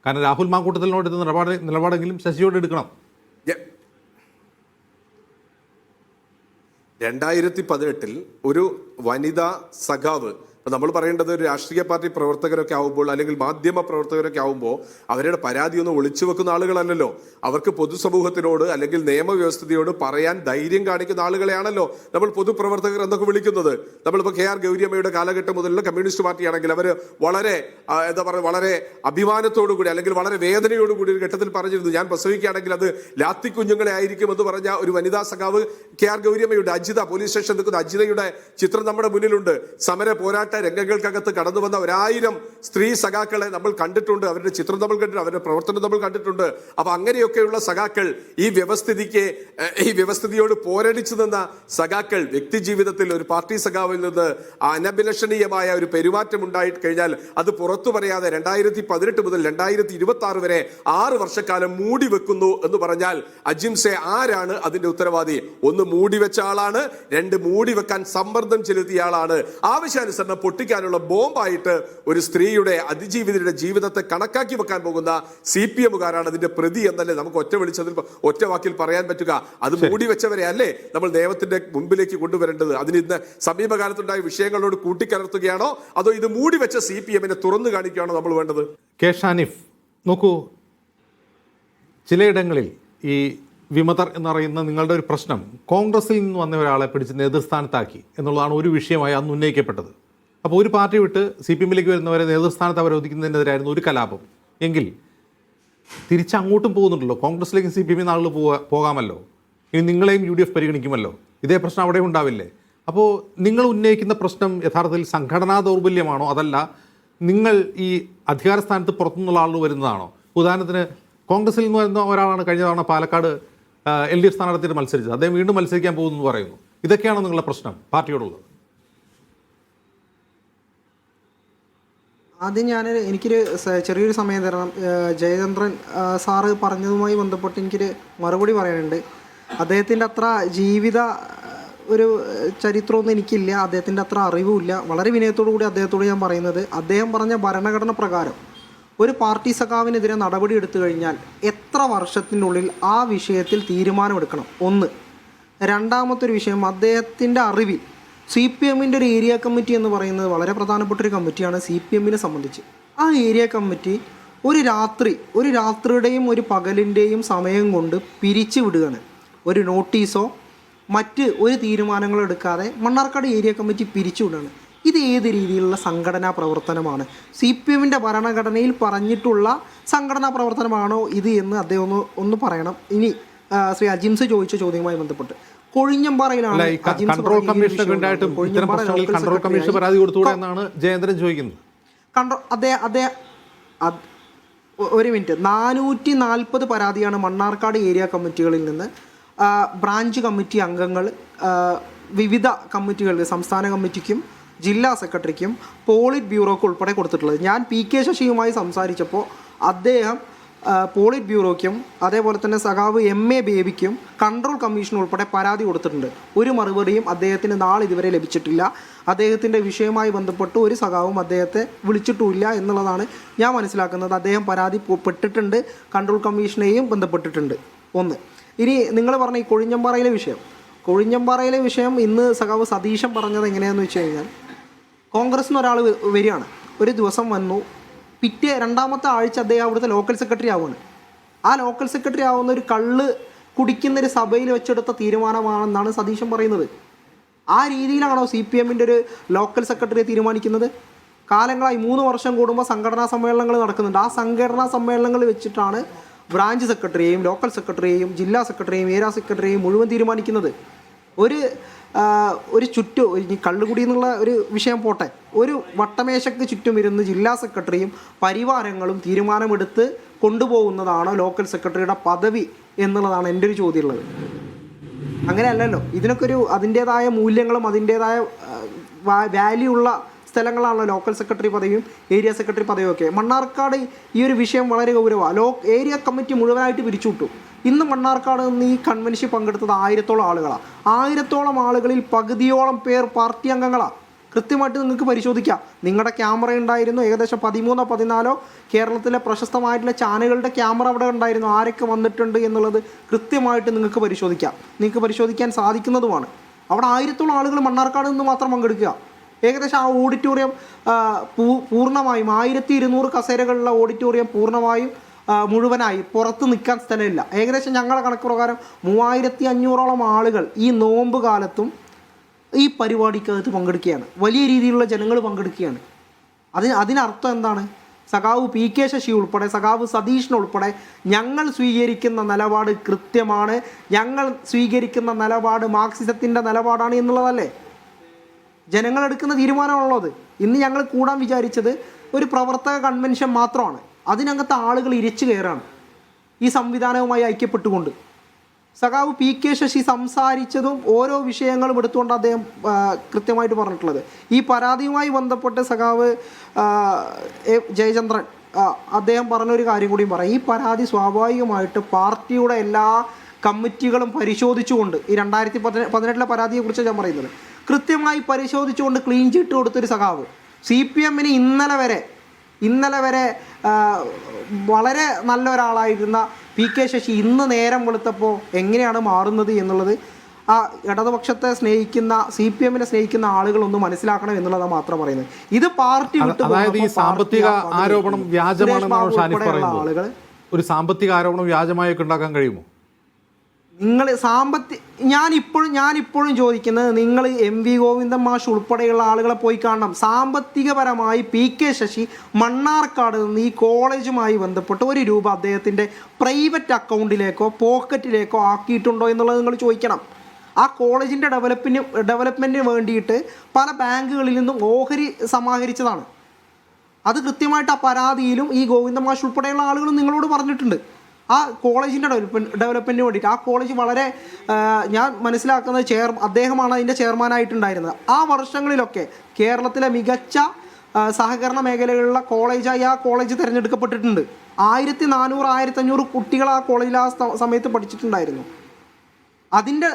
കാരണം രാഹുൽ മാങ്കൂട്ടത്തിനോട് എടുത്ത നിലപാടെങ്കിലും ശശിയോട് എടുക്കണം. 2018 ഒരു വനിതാ സഖാവ് അപ്പം നമ്മൾ പറയേണ്ടത് ഒരു രാഷ്ട്രീയ പാർട്ടി പ്രവർത്തകരൊക്കെ ആവുമ്പോൾ അല്ലെങ്കിൽ മാധ്യമ പ്രവർത്തകരൊക്കെ ആവുമ്പോൾ അവരുടെ പരാതിയൊന്നും ഒളിച്ചു വെക്കുന്ന ആളുകളല്ലല്ലോ. അവർക്ക് പൊതുസമൂഹത്തിനോട് അല്ലെങ്കിൽ നിയമവ്യവസ്ഥയോട് പറയാൻ ധൈര്യം കാണിക്കുന്ന ആളുകളെയാണല്ലോ നമ്മൾ പൊതുപ്രവർത്തകർ എന്നൊക്കെ വിളിക്കുന്നത്. നമ്മളിപ്പോൾ KR ഗൗരിയമ്മയുടെ കാലഘട്ടം മുതലുള്ള കമ്മ്യൂണിസ്റ്റ് പാർട്ടിയാണെങ്കിൽ അവർ വളരെ എന്താ പറയുക, വളരെ അഭിമാനത്തോടു കൂടി അല്ലെങ്കിൽ വളരെ വേദനയോടുകൂടി ഒരു ഘട്ടത്തിൽ പറഞ്ഞിരുന്നു, ഞാൻ പ്രസവിക്കുകയാണെങ്കിൽ അത് ലാത്തി കുഞ്ഞുങ്ങളെ ആയിരിക്കും എന്ന് പറഞ്ഞ ഒരു വനിതാ സഖാവ് KR ഗൗരിയമ്മയുടെ അജിത, പോലീസ് സ്റ്റേഷൻ നിൽക്കുന്ന അജിതയുടെ ചിത്രം നമ്മുടെ മുന്നിലുണ്ട്. സമര പോരാട്ട രംഗങ്ങൾക്കകത്ത് കടന്നു വന്ന 1000 സ്ത്രീ സഖാക്കളെ നമ്മൾ കണ്ടിട്ടുണ്ട്, അവരുടെ ചിത്രം നമ്മൾ കണ്ടിട്ടുണ്ട്, അവരുടെ പ്രവർത്തനം നമ്മൾ കണ്ടിട്ടുണ്ട്. അപ്പൊ അങ്ങനെയൊക്കെയുള്ള സഖാക്കൾ, ഈ വ്യവസ്ഥിതിയോട് പോരടിച്ചു നിന്ന സഖാക്കൾ വ്യക്തി ജീവിതത്തിൽ ഒരു പാർട്ടി സഖാവിൽ നിന്ന് അനഭിലഷണീയമായ ഒരു പെരുമാറ്റം ഉണ്ടായി കഴിഞ്ഞാൽ അത് പുറത്തു പറയാതെ 2018 മുതൽ 2026 വരെ 6 വർഷക്കാലം മൂടി വെക്കുന്നു എന്ന് പറഞ്ഞാൽ അജിംസെ ആരാണ് അതിന്റെ ഉത്തരവാദി? ഒന്ന് മൂടി വെച്ച ആളാണ്, 2 മൂടി വെക്കാൻ സമ്മർദ്ദം ചെലുത്തിയ ആളാണ്. ആവശ്യാനുസരണം പൊട്ടിക്കാനുള്ള ബോംബായിട്ട് ഒരു സ്ത്രീയുടെ അതിജീവിതയുടെ ജീവിതത്തെ കണക്കാക്കി വെക്കാൻ പോകുന്ന CPM-കാരാണ് അതിന്റെ പ്രതി എന്നല്ലേ നമുക്ക് ഒറ്റ വാക്കിൽ പറയാൻ പറ്റുക. അത് മൂടി വെച്ചവരെ അല്ലേ നമ്മൾ നിയമത്തിന്റെ മുമ്പിലേക്ക് കൊണ്ടുവരേണ്ടത്? അതിന് ഇന്ന് സമീപകാലത്തുണ്ടായ വിഷയങ്ങളോട് കൂട്ടിക്കലർത്തുകയാണോ അതോ ഇത് മൂടി വെച്ച CPM-നെ തുറന്നു കാണിക്കുകയാണോ നമ്മൾ വേണ്ടത്? കെ ഷാനിഫ്, നോക്കൂ, ചിലയിടങ്ങളിൽ ഈ വിമതർ എന്ന് പറയുന്ന നിങ്ങളുടെ ഒരു പ്രശ്നം കോൺഗ്രസിൽ നിന്ന് വന്ന ഒരാളെ പിടിച്ച് നേതൃസ്ഥാനത്താക്കി എന്നുള്ളതാണ് ഒരു വിഷയമായി അന്ന് ഉന്നയിക്കപ്പെട്ടത്. അപ്പോൾ ഒരു പാർട്ടി വിട്ട് CPM-ലേക്ക് വരുന്നവരെ നേതൃസ്ഥാനത്ത് അവരോധിക്കുന്നതിനെതിരായിരുന്നു ഒരു കലാപം. എങ്കിൽ തിരിച്ചങ്ങോട്ടും പോകുന്നുണ്ടല്ലോ, കോൺഗ്രസിലേക്ക് CPM ആളുകൾ പോകാമല്ലോ, ഇനി നിങ്ങളെയും UDF പരിഗണിക്കുമല്ലോ, ഇതേ പ്രശ്നം അവിടെ ഉണ്ടാവില്ലേ? അപ്പോൾ നിങ്ങൾ ഉന്നയിക്കുന്ന പ്രശ്നം യഥാർത്ഥത്തിൽ സംഘടനാ ദൗർബല്യമാണോ, അതല്ല നിങ്ങൾ ഈ അധികാര സ്ഥാനത്ത് പുറത്തുനിന്നുള്ള ആളുകൾ വരുന്നതാണോ? ഉദാഹരണത്തിന് കോൺഗ്രസിൽ നിന്ന് വരുന്ന ഒരാളാണ് കഴിഞ്ഞ തവണ പാലക്കാട് LDF സ്ഥാനാർത്ഥിയായിട്ട് മത്സരിച്ചത്, അദ്ദേഹം വീണ്ടും മത്സരിക്കാൻ പോകുന്നു പറയുന്നു. ഇതൊക്കെയാണോ നിങ്ങളുടെ പ്രശ്നം പാർട്ടിയോടുള്ളത്? ആദ്യം എനിക്കൊരു ചെറിയൊരു സമയം തരണം. ജയചന്ദ്രൻ സാറ് പറഞ്ഞതുമായി ബന്ധപ്പെട്ട് എനിക്കൊരു മറുപടി പറയാനുണ്ട്. അദ്ദേഹത്തിൻ്റെ അത്ര ജീവിത ഒരു ചരിത്രമൊന്നും എനിക്കില്ല, അദ്ദേഹത്തിൻ്റെ അത്ര അറിവുമില്ല. വളരെ വിനയത്തോടു കൂടി അദ്ദേഹത്തോട് ഞാൻ പറയുന്നത്, അദ്ദേഹം പറഞ്ഞ ഭരണഘടന പ്രകാരം ഒരു പാർട്ടി സഖാവിനെതിരെ നടപടി എടുത്തു കഴിഞ്ഞാൽ എത്ര വർഷത്തിനുള്ളിൽ ആ വിഷയത്തിൽ തീരുമാനമെടുക്കണം. ഒന്ന്. രണ്ടാമത്തൊരു വിഷയം, അദ്ദേഹത്തിൻ്റെ അറിവിൽ CPM-ൻ്റെ ഒരു ഏരിയ കമ്മിറ്റി എന്ന് പറയുന്നത് വളരെ പ്രധാനപ്പെട്ടൊരു കമ്മിറ്റിയാണ് CPM-നെ സംബന്ധിച്ച്. ആ ഏരിയ കമ്മിറ്റി ഒരു രാത്രിയുടെയും ഒരു പകലിൻ്റെയും സമയം കൊണ്ട് പിരിച്ചു വിടുകയാണ്. ഒരു നോട്ടീസോ മറ്റ് ഒരു തീരുമാനങ്ങളോ എടുക്കാതെ മണ്ണാർക്കാട് ഏരിയ കമ്മിറ്റി പിരിച്ചു വിടുകയാണ്. ഇത് ഏത് രീതിയിലുള്ള സംഘടനാ പ്രവർത്തനമാണ്? CPM-ൻ്റെ ഭരണഘടനയിൽ പറഞ്ഞിട്ടുള്ള സംഘടനാ പ്രവർത്തനമാണോ ഇത് എന്ന് അദ്ദേഹം ഒന്ന് പറയണം. ഇനി ശ്രീ അജിംസ് ചോദിച്ച ചോദ്യവുമായി ബന്ധപ്പെട്ട് കൊഴിഞ്ഞമ്പാറയിലാണ് കൺട്രോൾ കമ്മീഷൻ പരാതി കൊടുത്തുകൂടെ എന്നാണ് ജയേന്ദ്രൻ ചോദിക്കുന്നത്. ഒരു മിനിറ്റ്, 440 പരാതിയാണ് മണ്ണാർക്കാട് ഏരിയ കമ്മിറ്റികളിൽ നിന്ന് ബ്രാഞ്ച് കമ്മിറ്റി അംഗങ്ങൾ വിവിധ കമ്മിറ്റികൾക്ക്, സംസ്ഥാന കമ്മിറ്റിക്കും ജില്ലാ സെക്രട്ടറിക്കും പോളിറ്റ് ബ്യൂറോക്ക് ഉൾപ്പെടെ കൊടുത്തിട്ടുള്ളത്. ഞാൻ PK ശശിയുമായി സംസാരിച്ചപ്പോൾ അദ്ദേഹം പോളിറ്റ് ബ്യൂറോയ്ക്കും അതേപോലെ തന്നെ സഖാവ് MA ബേബിക്കും കൺട്രോൾ കമ്മീഷൻ ഉൾപ്പെടെ പരാതി കൊടുത്തിട്ടുണ്ട്. ഒരു മറുപടിയും അദ്ദേഹത്തിന് ഇതുവരെ ലഭിച്ചിട്ടില്ല. അദ്ദേഹത്തിൻ്റെ വിഷയവുമായി ബന്ധപ്പെട്ട് ഒരു സഖാവും അദ്ദേഹത്തെ വിളിച്ചിട്ടുമില്ല എന്നുള്ളതാണ് ഞാൻ മനസ്സിലാക്കുന്നത്. അദ്ദേഹം പരാതി പെട്ടിട്ടുണ്ട്, കൺട്രോൾ കമ്മീഷനെയും ബന്ധപ്പെട്ടിട്ടുണ്ട്. ഒന്ന്. ഇനി നിങ്ങൾ പറഞ്ഞ ഈ കൊഴിഞ്ഞമ്പാറയിലെ വിഷയം ഇന്ന് സഖാവ് സതീശൻ പറഞ്ഞത് എങ്ങനെയാണെന്ന് വെച്ച് കഴിഞ്ഞാൽ, കോൺഗ്രസിൽ നിന്ന് ഒരാൾ വരികയാണ്, ഒരു ദിവസം വന്നു, പിറ്റേ 2ാമത്തെ ആഴ്ച അദ്ദേഹം അവിടുത്തെ ലോക്കൽ സെക്രട്ടറി ആവുകയാണ്. ആ ലോക്കൽ സെക്രട്ടറി ആവുന്ന ഒരു കള്ള് കുടിക്കുന്നൊരു സഭയിൽ വെച്ചെടുത്ത തീരുമാനമാണെന്നാണ് സതീശൻ പറയുന്നത്. ആ രീതിയിലാണോ CPM-ൻ്റെ ഒരു ലോക്കൽ സെക്രട്ടറിയെ തീരുമാനിക്കുന്നത്? കാലങ്ങളായി 3 വർഷം കൂടുമ്പോൾ സംഘടനാ സമ്മേളനങ്ങൾ നടക്കുന്നുണ്ട്. ആ സംഘടനാ സമ്മേളനങ്ങൾ വെച്ചിട്ടാണ് ബ്രാഞ്ച് സെക്രട്ടറിയെയും ലോക്കൽ സെക്രട്ടറിയെയും ജില്ലാ സെക്രട്ടറിയെയും ഏരിയ സെക്രട്ടറിയെയും മുഴുവൻ തീരുമാനിക്കുന്നത്. ഒരു കള്ളുകുടി എന്നുള്ള ഒരു വിഷയം പോട്ടെ, ഒരു വട്ടമേശയ്ക്ക് ചുറ്റും ഇരുന്ന് ജില്ലാ സെക്രട്ടറിയും പരിവാരങ്ങളും തീരുമാനമെടുത്ത് കൊണ്ടുപോകുന്നതാണോ ലോക്കൽ സെക്രട്ടറിയുടെ പദവി എന്നുള്ളതാണ് എൻ്റെ ഒരു ചോദ്യമുള്ളത്. അങ്ങനെയല്ലല്ലോ. ഇതിനൊക്കെ അതിൻ്റേതായ മൂല്യങ്ങളും അതിൻ്റേതായ വാല്യൂ ഉള്ള സ്ഥലങ്ങളാണല്ലോ ലോക്കൽ സെക്രട്ടറി പദവിയും ഏരിയ സെക്രട്ടറി പദവിയും ഒക്കെ. മണ്ണാർക്കാട് ഈ ഒരു വിഷയം വളരെ ഗൗരവമാണ്. ഏരിയ കമ്മിറ്റി മുഴുവനായിട്ട് പിരിച്ചുവിട്ടു. ഇന്ന് മണ്ണാർക്കാട് നിന്ന് ഈ കൺവെൻഷൻ പങ്കെടുത്തത് 1000-ഓളം ആളുകളാണ്. 1000-ഓളം ആളുകളിൽ പകുതിയോളം പേർ പാർട്ടി അംഗങ്ങളാണ്. കൃത്യമായിട്ട് നിങ്ങൾക്ക് പരിശോധിക്കാം. നിങ്ങളുടെ ക്യാമറ ഉണ്ടായിരുന്നു, ഏകദേശം 13-14 കേരളത്തിലെ പ്രശസ്തമായിട്ടുള്ള ചാനലുകളുടെ ക്യാമറ അവിടെ ഉണ്ടായിരുന്നു. ആരൊക്കെ വന്നിട്ടുണ്ട് എന്നുള്ളത് കൃത്യമായിട്ട് നിങ്ങൾക്ക് പരിശോധിക്കാം. നിങ്ങൾക്ക് പരിശോധിക്കാൻ സാധിക്കുന്നതുമാണ്. അവിടെ 1000-ഓളം ആളുകൾ മണ്ണാർക്കാട് നിന്ന് മാത്രം പങ്കെടുക്കുക. ഏകദേശം ആ ഓഡിറ്റോറിയം പൂർണ്ണമായും 1200 കസേരകളുള്ള ഓഡിറ്റോറിയം പൂർണ്ണമായും മുഴുവനായി പുറത്ത് നിൽക്കാൻ സ്ഥലമില്ല. ഏകദേശം ഞങ്ങളുടെ കണക്ക് പ്രകാരം 3500ഓളം ആളുകൾ ഈ നോമ്പ് കാലത്തും ഈ പരിപാടിക്കകത്ത് പങ്കെടുക്കുകയാണ്. വലിയ രീതിയിലുള്ള ജനങ്ങൾ പങ്കെടുക്കുകയാണ്. അതിനർത്ഥം എന്താണ്? സഖാവ് PK ശശി ഉൾപ്പെടെ, സഖാവ് സതീഷിനുൾപ്പെടെ ഞങ്ങൾ സ്വീകരിക്കുന്ന നിലപാട് കൃത്യമാണ്, ഞങ്ങൾ സ്വീകരിക്കുന്ന നിലപാട് മാർക്സിസത്തിൻ്റെ നിലപാടാണ് എന്നുള്ളതല്ലേ ജനങ്ങളെടുക്കുന്ന തീരുമാനമുള്ളത്. ഇന്ന് ഞങ്ങൾ കൂടാൻ വിചാരിച്ചത് ഒരു പ്രവർത്തക കൺവെൻഷൻ മാത്രമാണ്. അതിനകത്ത് ആളുകൾ ഇരച്ചു കയറാണ് ഈ സംവിധാനവുമായി ഐക്യപ്പെട്ടുകൊണ്ട്. സഖാവ് PK ശശി സംസാരിച്ചതും ഓരോ വിഷയങ്ങളും എടുത്തുകൊണ്ട് അദ്ദേഹം കൃത്യമായിട്ട് പറഞ്ഞിട്ടുള്ളത്. ഈ പരാതിയുമായി ബന്ധപ്പെട്ട് സഖാവ് ജയചന്ദ്രൻ അദ്ദേഹം പറഞ്ഞൊരു കാര്യം കൂടിയും പറയാം. ഈ പരാതി സ്വാഭാവികമായിട്ട് പാർട്ടിയുടെ എല്ലാ കമ്മിറ്റികളും പരിശോധിച്ചുകൊണ്ട്, ഈ 2018 പരാതിയെക്കുറിച്ച് ഞാൻ പറയുന്നത്, കൃത്യമായി പരിശോധിച്ചുകൊണ്ട് ക്ലീൻ ചിറ്റ് കൊടുത്തൊരു സഖാവ്. CPM-ന് ഇന്നലെ വരെ വളരെ നല്ല ഒരാളായിരുന്ന PK ശശി ഇന്ന് നേരം വെളുത്തപ്പോൾ എങ്ങനെയാണ് മാറുന്നത് എന്നുള്ളത് ആ ഇടതുപക്ഷത്തെ സ്നേഹിക്കുന്ന CPM-നെ സ്നേഹിക്കുന്ന ആളുകളൊന്ന് മനസ്സിലാക്കണം എന്നുള്ളതാണ് മാത്രം പറയുന്നത്. ഇത് പാർട്ടി വിട്ടു. അതായത് ഈ സാമ്പത്തിക ആരോപണം വ്യാജമാണെന്നാണ് ഷാനിഫ് പറയുന്നത്. ഒരു സാമ്പത്തിക ആരോപണം വ്യാജമായൊക്കെ ഉണ്ടാക്കാൻ കഴിയുമോ? നിങ്ങൾ ഞാനിപ്പോഴും ചോദിക്കുന്നത്, നിങ്ങൾ MV ഗോവിന്ദൻ മാഷ് ഉൾപ്പെടെയുള്ള ആളുകളെ പോയി കാണണം. സാമ്പത്തികപരമായി PK ശശി മണ്ണാർക്കാട് നിന്ന് ഈ കോളേജുമായി ബന്ധപ്പെട്ട് 1 രൂപ അദ്ദേഹത്തിൻ്റെ പ്രൈവറ്റ് അക്കൗണ്ടിലേക്കോ പോക്കറ്റിലേക്കോ ആക്കിയിട്ടുണ്ടോ എന്നുള്ളത് നിങ്ങൾ ചോദിക്കണം. ആ കോളേജിൻ്റെ ഡെവലപ്മെൻറ്റിന് വേണ്ടിയിട്ട് പല ബാങ്കുകളിൽ നിന്നും ഓഹരി സമാഹരിച്ചതാണ്. അത് കൃത്യമായിട്ട് ആ പരാതിയിലും ഈ ഗോവിന്ദൻ മാഷ് ഉൾപ്പെടെയുള്ള ആളുകളും നിങ്ങളോട് പറഞ്ഞിട്ടുണ്ട്. ആ കോളേജിൻ്റെ ഡെവലപ്മെൻറ്റിന് വേണ്ടിയിട്ട് ആ കോളേജ് വളരെ ഞാൻ മനസ്സിലാക്കുന്നത് അദ്ദേഹമാണ് അതിൻ്റെ ചെയർമാനായിട്ടുണ്ടായിരുന്നത്. ആ വർഷങ്ങളിലൊക്കെ കേരളത്തിലെ മികച്ച സഹകരണ മേഖലകളിലുള്ള കോളേജായി ആ കോളേജ് തിരഞ്ഞെടുക്കപ്പെട്ടിട്ടുണ്ട്. 1400-1500 കുട്ടികൾ ആ കോളേജിൽ ആ സമയത്ത് പഠിച്ചിട്ടുണ്ടായിരുന്നു. അതിൻ്റെ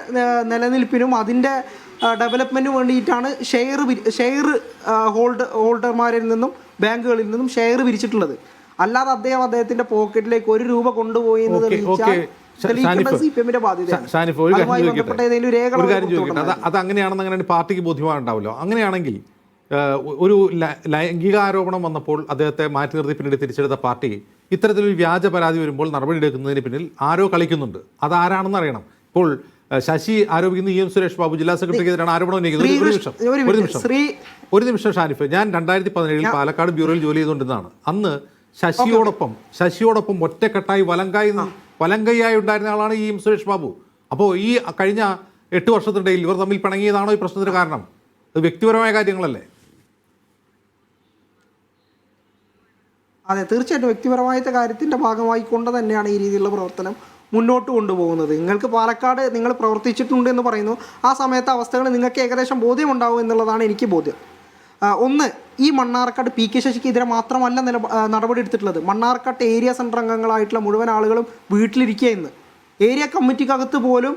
നിലനിൽപ്പിനും അതിൻ്റെ ഡെവലപ്മെൻറ്റിനും വേണ്ടിയിട്ടാണ് ഷെയർ ഹോൾഡർമാരിൽ നിന്നും ബാങ്കുകളിൽ നിന്നും ഷെയർ പിരിച്ചിട്ടുള്ളത്. അല്ലാതെ അദ്ദേഹത്തിൻ്റെ പോക്കറ്റിലേക്ക് 1 രൂപ കൊണ്ടുപോയി എന്നത് CPM-ന്റെ ബാധ്യത. അത് അങ്ങനെയാണെന്ന് പാർട്ടിക്ക് ബോധ്യമായിട്ടുണ്ടാവല്ലോ. അങ്ങനെയാണെങ്കിൽ ഒരു ലൈംഗികാരോപണം വന്നപ്പോൾ അദ്ദേഹത്തെ മാറ്റി നിർത്തി പിന്നീട് തിരിച്ചെടുത്ത പാർട്ടി ഇത്തരത്തിലൊരു വ്യാജ പരാതി വരുമ്പോൾ നടപടിയെടുക്കുന്നതിന് പിന്നിൽ ആരോ കളിക്കുന്നുണ്ട്. അതാരാണെന്ന് അറിയണം. ഇപ്പോൾ ശശി ആരോപിക്കുന്ന EM സുരേഷ് ബാബു ജില്ലാ സെക്രട്ടറിക്കെതിരാണ് ആരോപണം ഉന്നയിക്കുന്നത്. ഒരു നിമിഷം ഷാനിഫ്, ഞാൻ 2017 പാലക്കാട് ബ്യൂറോയിൽ ജോലി ചെയ്തുകൊണ്ടിരുന്നതാണ്. അന്ന് ശശിയോടൊപ്പം ഒറ്റക്കെട്ടായി വലങ്കൈയായി ഉണ്ടായിരുന്ന ആളാണ് EM സുരേഷ് ബാബു. അപ്പോൾ ഈ കഴിഞ്ഞ 8 വർഷത്തിനിടയിൽ ഇവർ തമ്മിൽ പിണങ്ങിയതാണോ ഈ പ്രശ്നത്തിന് കാരണം? അത് വ്യക്തിപരമായ കാര്യങ്ങളല്ലേ? അതെ, തീർച്ചയായിട്ടും വ്യക്തിപരമായിട്ട് കാര്യത്തിൻ്റെ ഭാഗമായിക്കൊണ്ട് തന്നെയാണ് ഈ രീതിയിലുള്ള പ്രവർത്തനം മുന്നോട്ട് കൊണ്ടുപോകുന്നത്. നിങ്ങൾക്ക് പാലക്കാട് നിങ്ങൾ പ്രവർത്തിച്ചിട്ടുണ്ട് എന്ന് പറയുന്നു. ആ സമയത്തെ അവസ്ഥകൾ നിങ്ങൾക്ക് ഏകദേശം ബോധ്യമുണ്ടാവും എന്നുള്ളതാണ് എനിക്ക് ബോധ്യം. ഒന്ന്, ഈ മണ്ണാർക്കാട് PK ശശിക്കെതിരെ മാത്രമല്ല നടപടി എടുത്തിട്ടുള്ളത്. മണ്ണാർക്കാട്ട് ഏരിയ സെൻറ്റർ അംഗങ്ങളായിട്ടുള്ള മുഴുവൻ ആളുകളും വീട്ടിലിരിക്കുക. ഇന്ന് ഏരിയ കമ്മിറ്റിക്കകത്ത് പോലും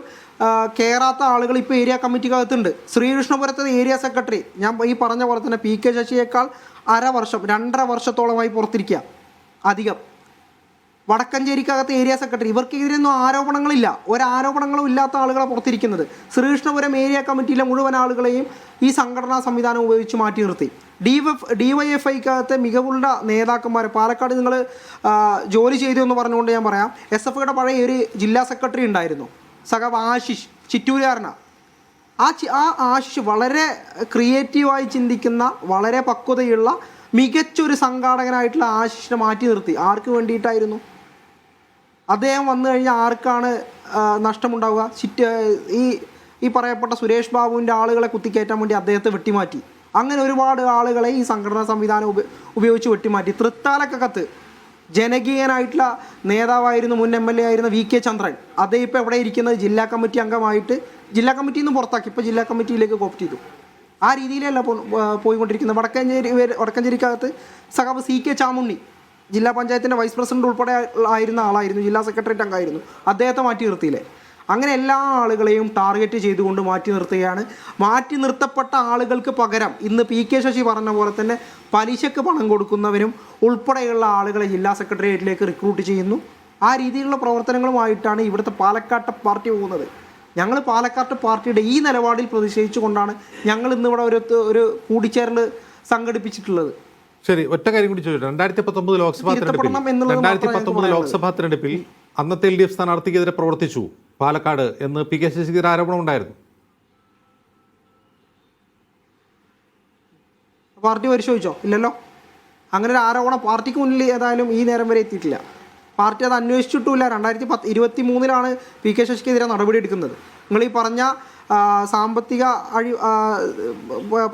കയറാത്ത ആളുകൾ ഇപ്പോൾ ഏരിയ കമ്മിറ്റിക്കകത്തുണ്ട്. ശ്രീകൃഷ്ണപുരത്തെ ഏരിയ സെക്രട്ടറി ഞാൻ ഈ പറഞ്ഞ പോലെ തന്നെ PK ശശിയേക്കാൾ 2.5 വർഷത്തോളമായി പുറത്തിരിക്കുക അധികം. വടക്കഞ്ചേരിക്കകത്ത് ഏരിയ സെക്രട്ടറി, ഇവർക്കെതിരെയൊന്നും ആരോപണങ്ങളില്ല, ഒരാരോപണങ്ങളും ഇല്ലാത്ത ആളുകളെ പുറത്തിരിക്കുന്നത്. ശ്രീകൃഷ്ണപുരം ഏരിയ കമ്മിറ്റിയിലെ മുഴുവൻ ആളുകളെയും ഈ സംഘടനാ സംവിധാനം ഉപയോഗിച്ച് മാറ്റി നിർത്തി. DYFIക്കകത്തെ മികവുള്ള നേതാക്കന്മാർ പാലക്കാട് നിങ്ങൾ ജോലി ചെയ്തു എന്ന് പറഞ്ഞുകൊണ്ട് ഞാൻ പറയാം. SFIയുടെ പഴയ ഒരു ജില്ലാ സെക്രട്ടറി ഉണ്ടായിരുന്നു, സഖാവ് ആശിഷ്, ചിറ്റൂരുകാരനാണ്. ആ ആശിഷ് വളരെ ക്രിയേറ്റീവായി ചിന്തിക്കുന്ന, വളരെ പക്വതയുള്ള മികച്ചൊരു സംഘാടകനായിട്ടുള്ള ആശിഷിനെ മാറ്റി നിർത്തി. ആർക്ക് വേണ്ടിയിട്ടായിരുന്നു? അദ്ദേഹം വന്നു കഴിഞ്ഞാൽ ആർക്കാണ് നഷ്ടമുണ്ടാവുക? ഈ പറയപ്പെട്ട സുരേഷ് ബാബുവിൻ്റെ ആളുകളെ കുത്തിക്കയറ്റാൻ വേണ്ടി അദ്ദേഹത്തെ വെട്ടിമാറ്റി. അങ്ങനെ ഒരുപാട് ആളുകളെ ഈ സംഘടനാ സംവിധാനം ഉപയോഗിച്ച് വെട്ടിമാറ്റി. തൃത്താലക്കകത്ത് ജനകീയനായിട്ടുള്ള നേതാവായിരുന്നു, മുൻ MLA ആയിരുന്ന VK ചന്ദ്രൻ. അദ്ദേഹം ഇപ്പോൾ എവിടെ ഇരിക്കുന്നത്? ജില്ലാ കമ്മിറ്റി അംഗമായിട്ട് ജില്ലാ കമ്മിറ്റിയിൽ നിന്ന് പുറത്താക്കി, ഇപ്പോൾ ജില്ലാ കമ്മിറ്റിയിലേക്ക് കോപ്റ്റ് ചെയ്തു. ആ രീതിയിലല്ല പോയിക്കൊണ്ടിരിക്കുന്നത്. വടക്കഞ്ചേരിക്കകത്ത് സഖാവ് CK ചാമുണ്ണി ജില്ലാ പഞ്ചായത്തിൻ്റെ വൈസ് പ്രസിഡന്റ് ഉൾപ്പെടെ ആയിരുന്ന ആളായിരുന്നു, ജില്ലാ സെക്രട്ടേറിയറ്റ് അംഗമായിരുന്നു. അദ്ദേഹത്തെ മാറ്റി നിർത്തിയില്ലേ? അങ്ങനെ എല്ലാ ആളുകളെയും ടാർഗറ്റ് ചെയ്തുകൊണ്ട് മാറ്റി നിർത്തുകയാണ്. മാറ്റി നിർത്തപ്പെട്ട ആളുകൾക്ക് പകരം ഇന്ന് PK ശശി പറഞ്ഞ പോലെ തന്നെ പലിശക്ക് പണം കൊടുക്കുന്നവരും ഉൾപ്പെടെയുള്ള ആളുകളെ ജില്ലാ സെക്രട്ടേറിയറ്റിലേക്ക് റിക്രൂട്ട് ചെയ്യുന്നു. ആ രീതിയിലുള്ള പ്രവർത്തനങ്ങളുമായിട്ടാണ് ഇവിടുത്തെ പാലക്കാട്ടെ പാർട്ടി പോകുന്നത്. ഞങ്ങൾ പാലക്കാട്ട് പാർട്ടിയുടെ ഈ നിലപാടിൽ പ്രതിഷേധിച്ചുകൊണ്ടാണ് ഞങ്ങൾ ഇന്നിവിടെ ഒരു കൂടിച്ചേരൽ സംഘടിപ്പിച്ചിട്ടുള്ളത്. ശരി, ഒറ്റ കാര്യം കൂടി ചോദിച്ചു. 2019 ലോക്സഭാ തെരഞ്ഞെടുപ്പിൽ അന്നത്തെ LDF സ്ഥാനാർത്ഥിക്കെതിരെ പ്രവർത്തിച്ചു പാലക്കാട് എന്ന് PK ശശിക്കെതിരെ ആരോപണം ഉണ്ടായിരുന്നു. പാർട്ടി പരിശോധിച്ചോ? ഇല്ലല്ലോ. അങ്ങനെ ഒരു ആരോപണം പാർട്ടിക്ക് മുന്നിൽ ഏതായാലും ഈ നേരം വരെ എത്തിയിട്ടില്ല. പാർട്ടി അത് അന്വേഷിച്ചിട്ടുമില്ല. 2023 PK ശശിക്കെതിരെ നടപടി എടുക്കുന്നത്. നിങ്ങൾ ഈ പറഞ്ഞ സാമ്പത്തിക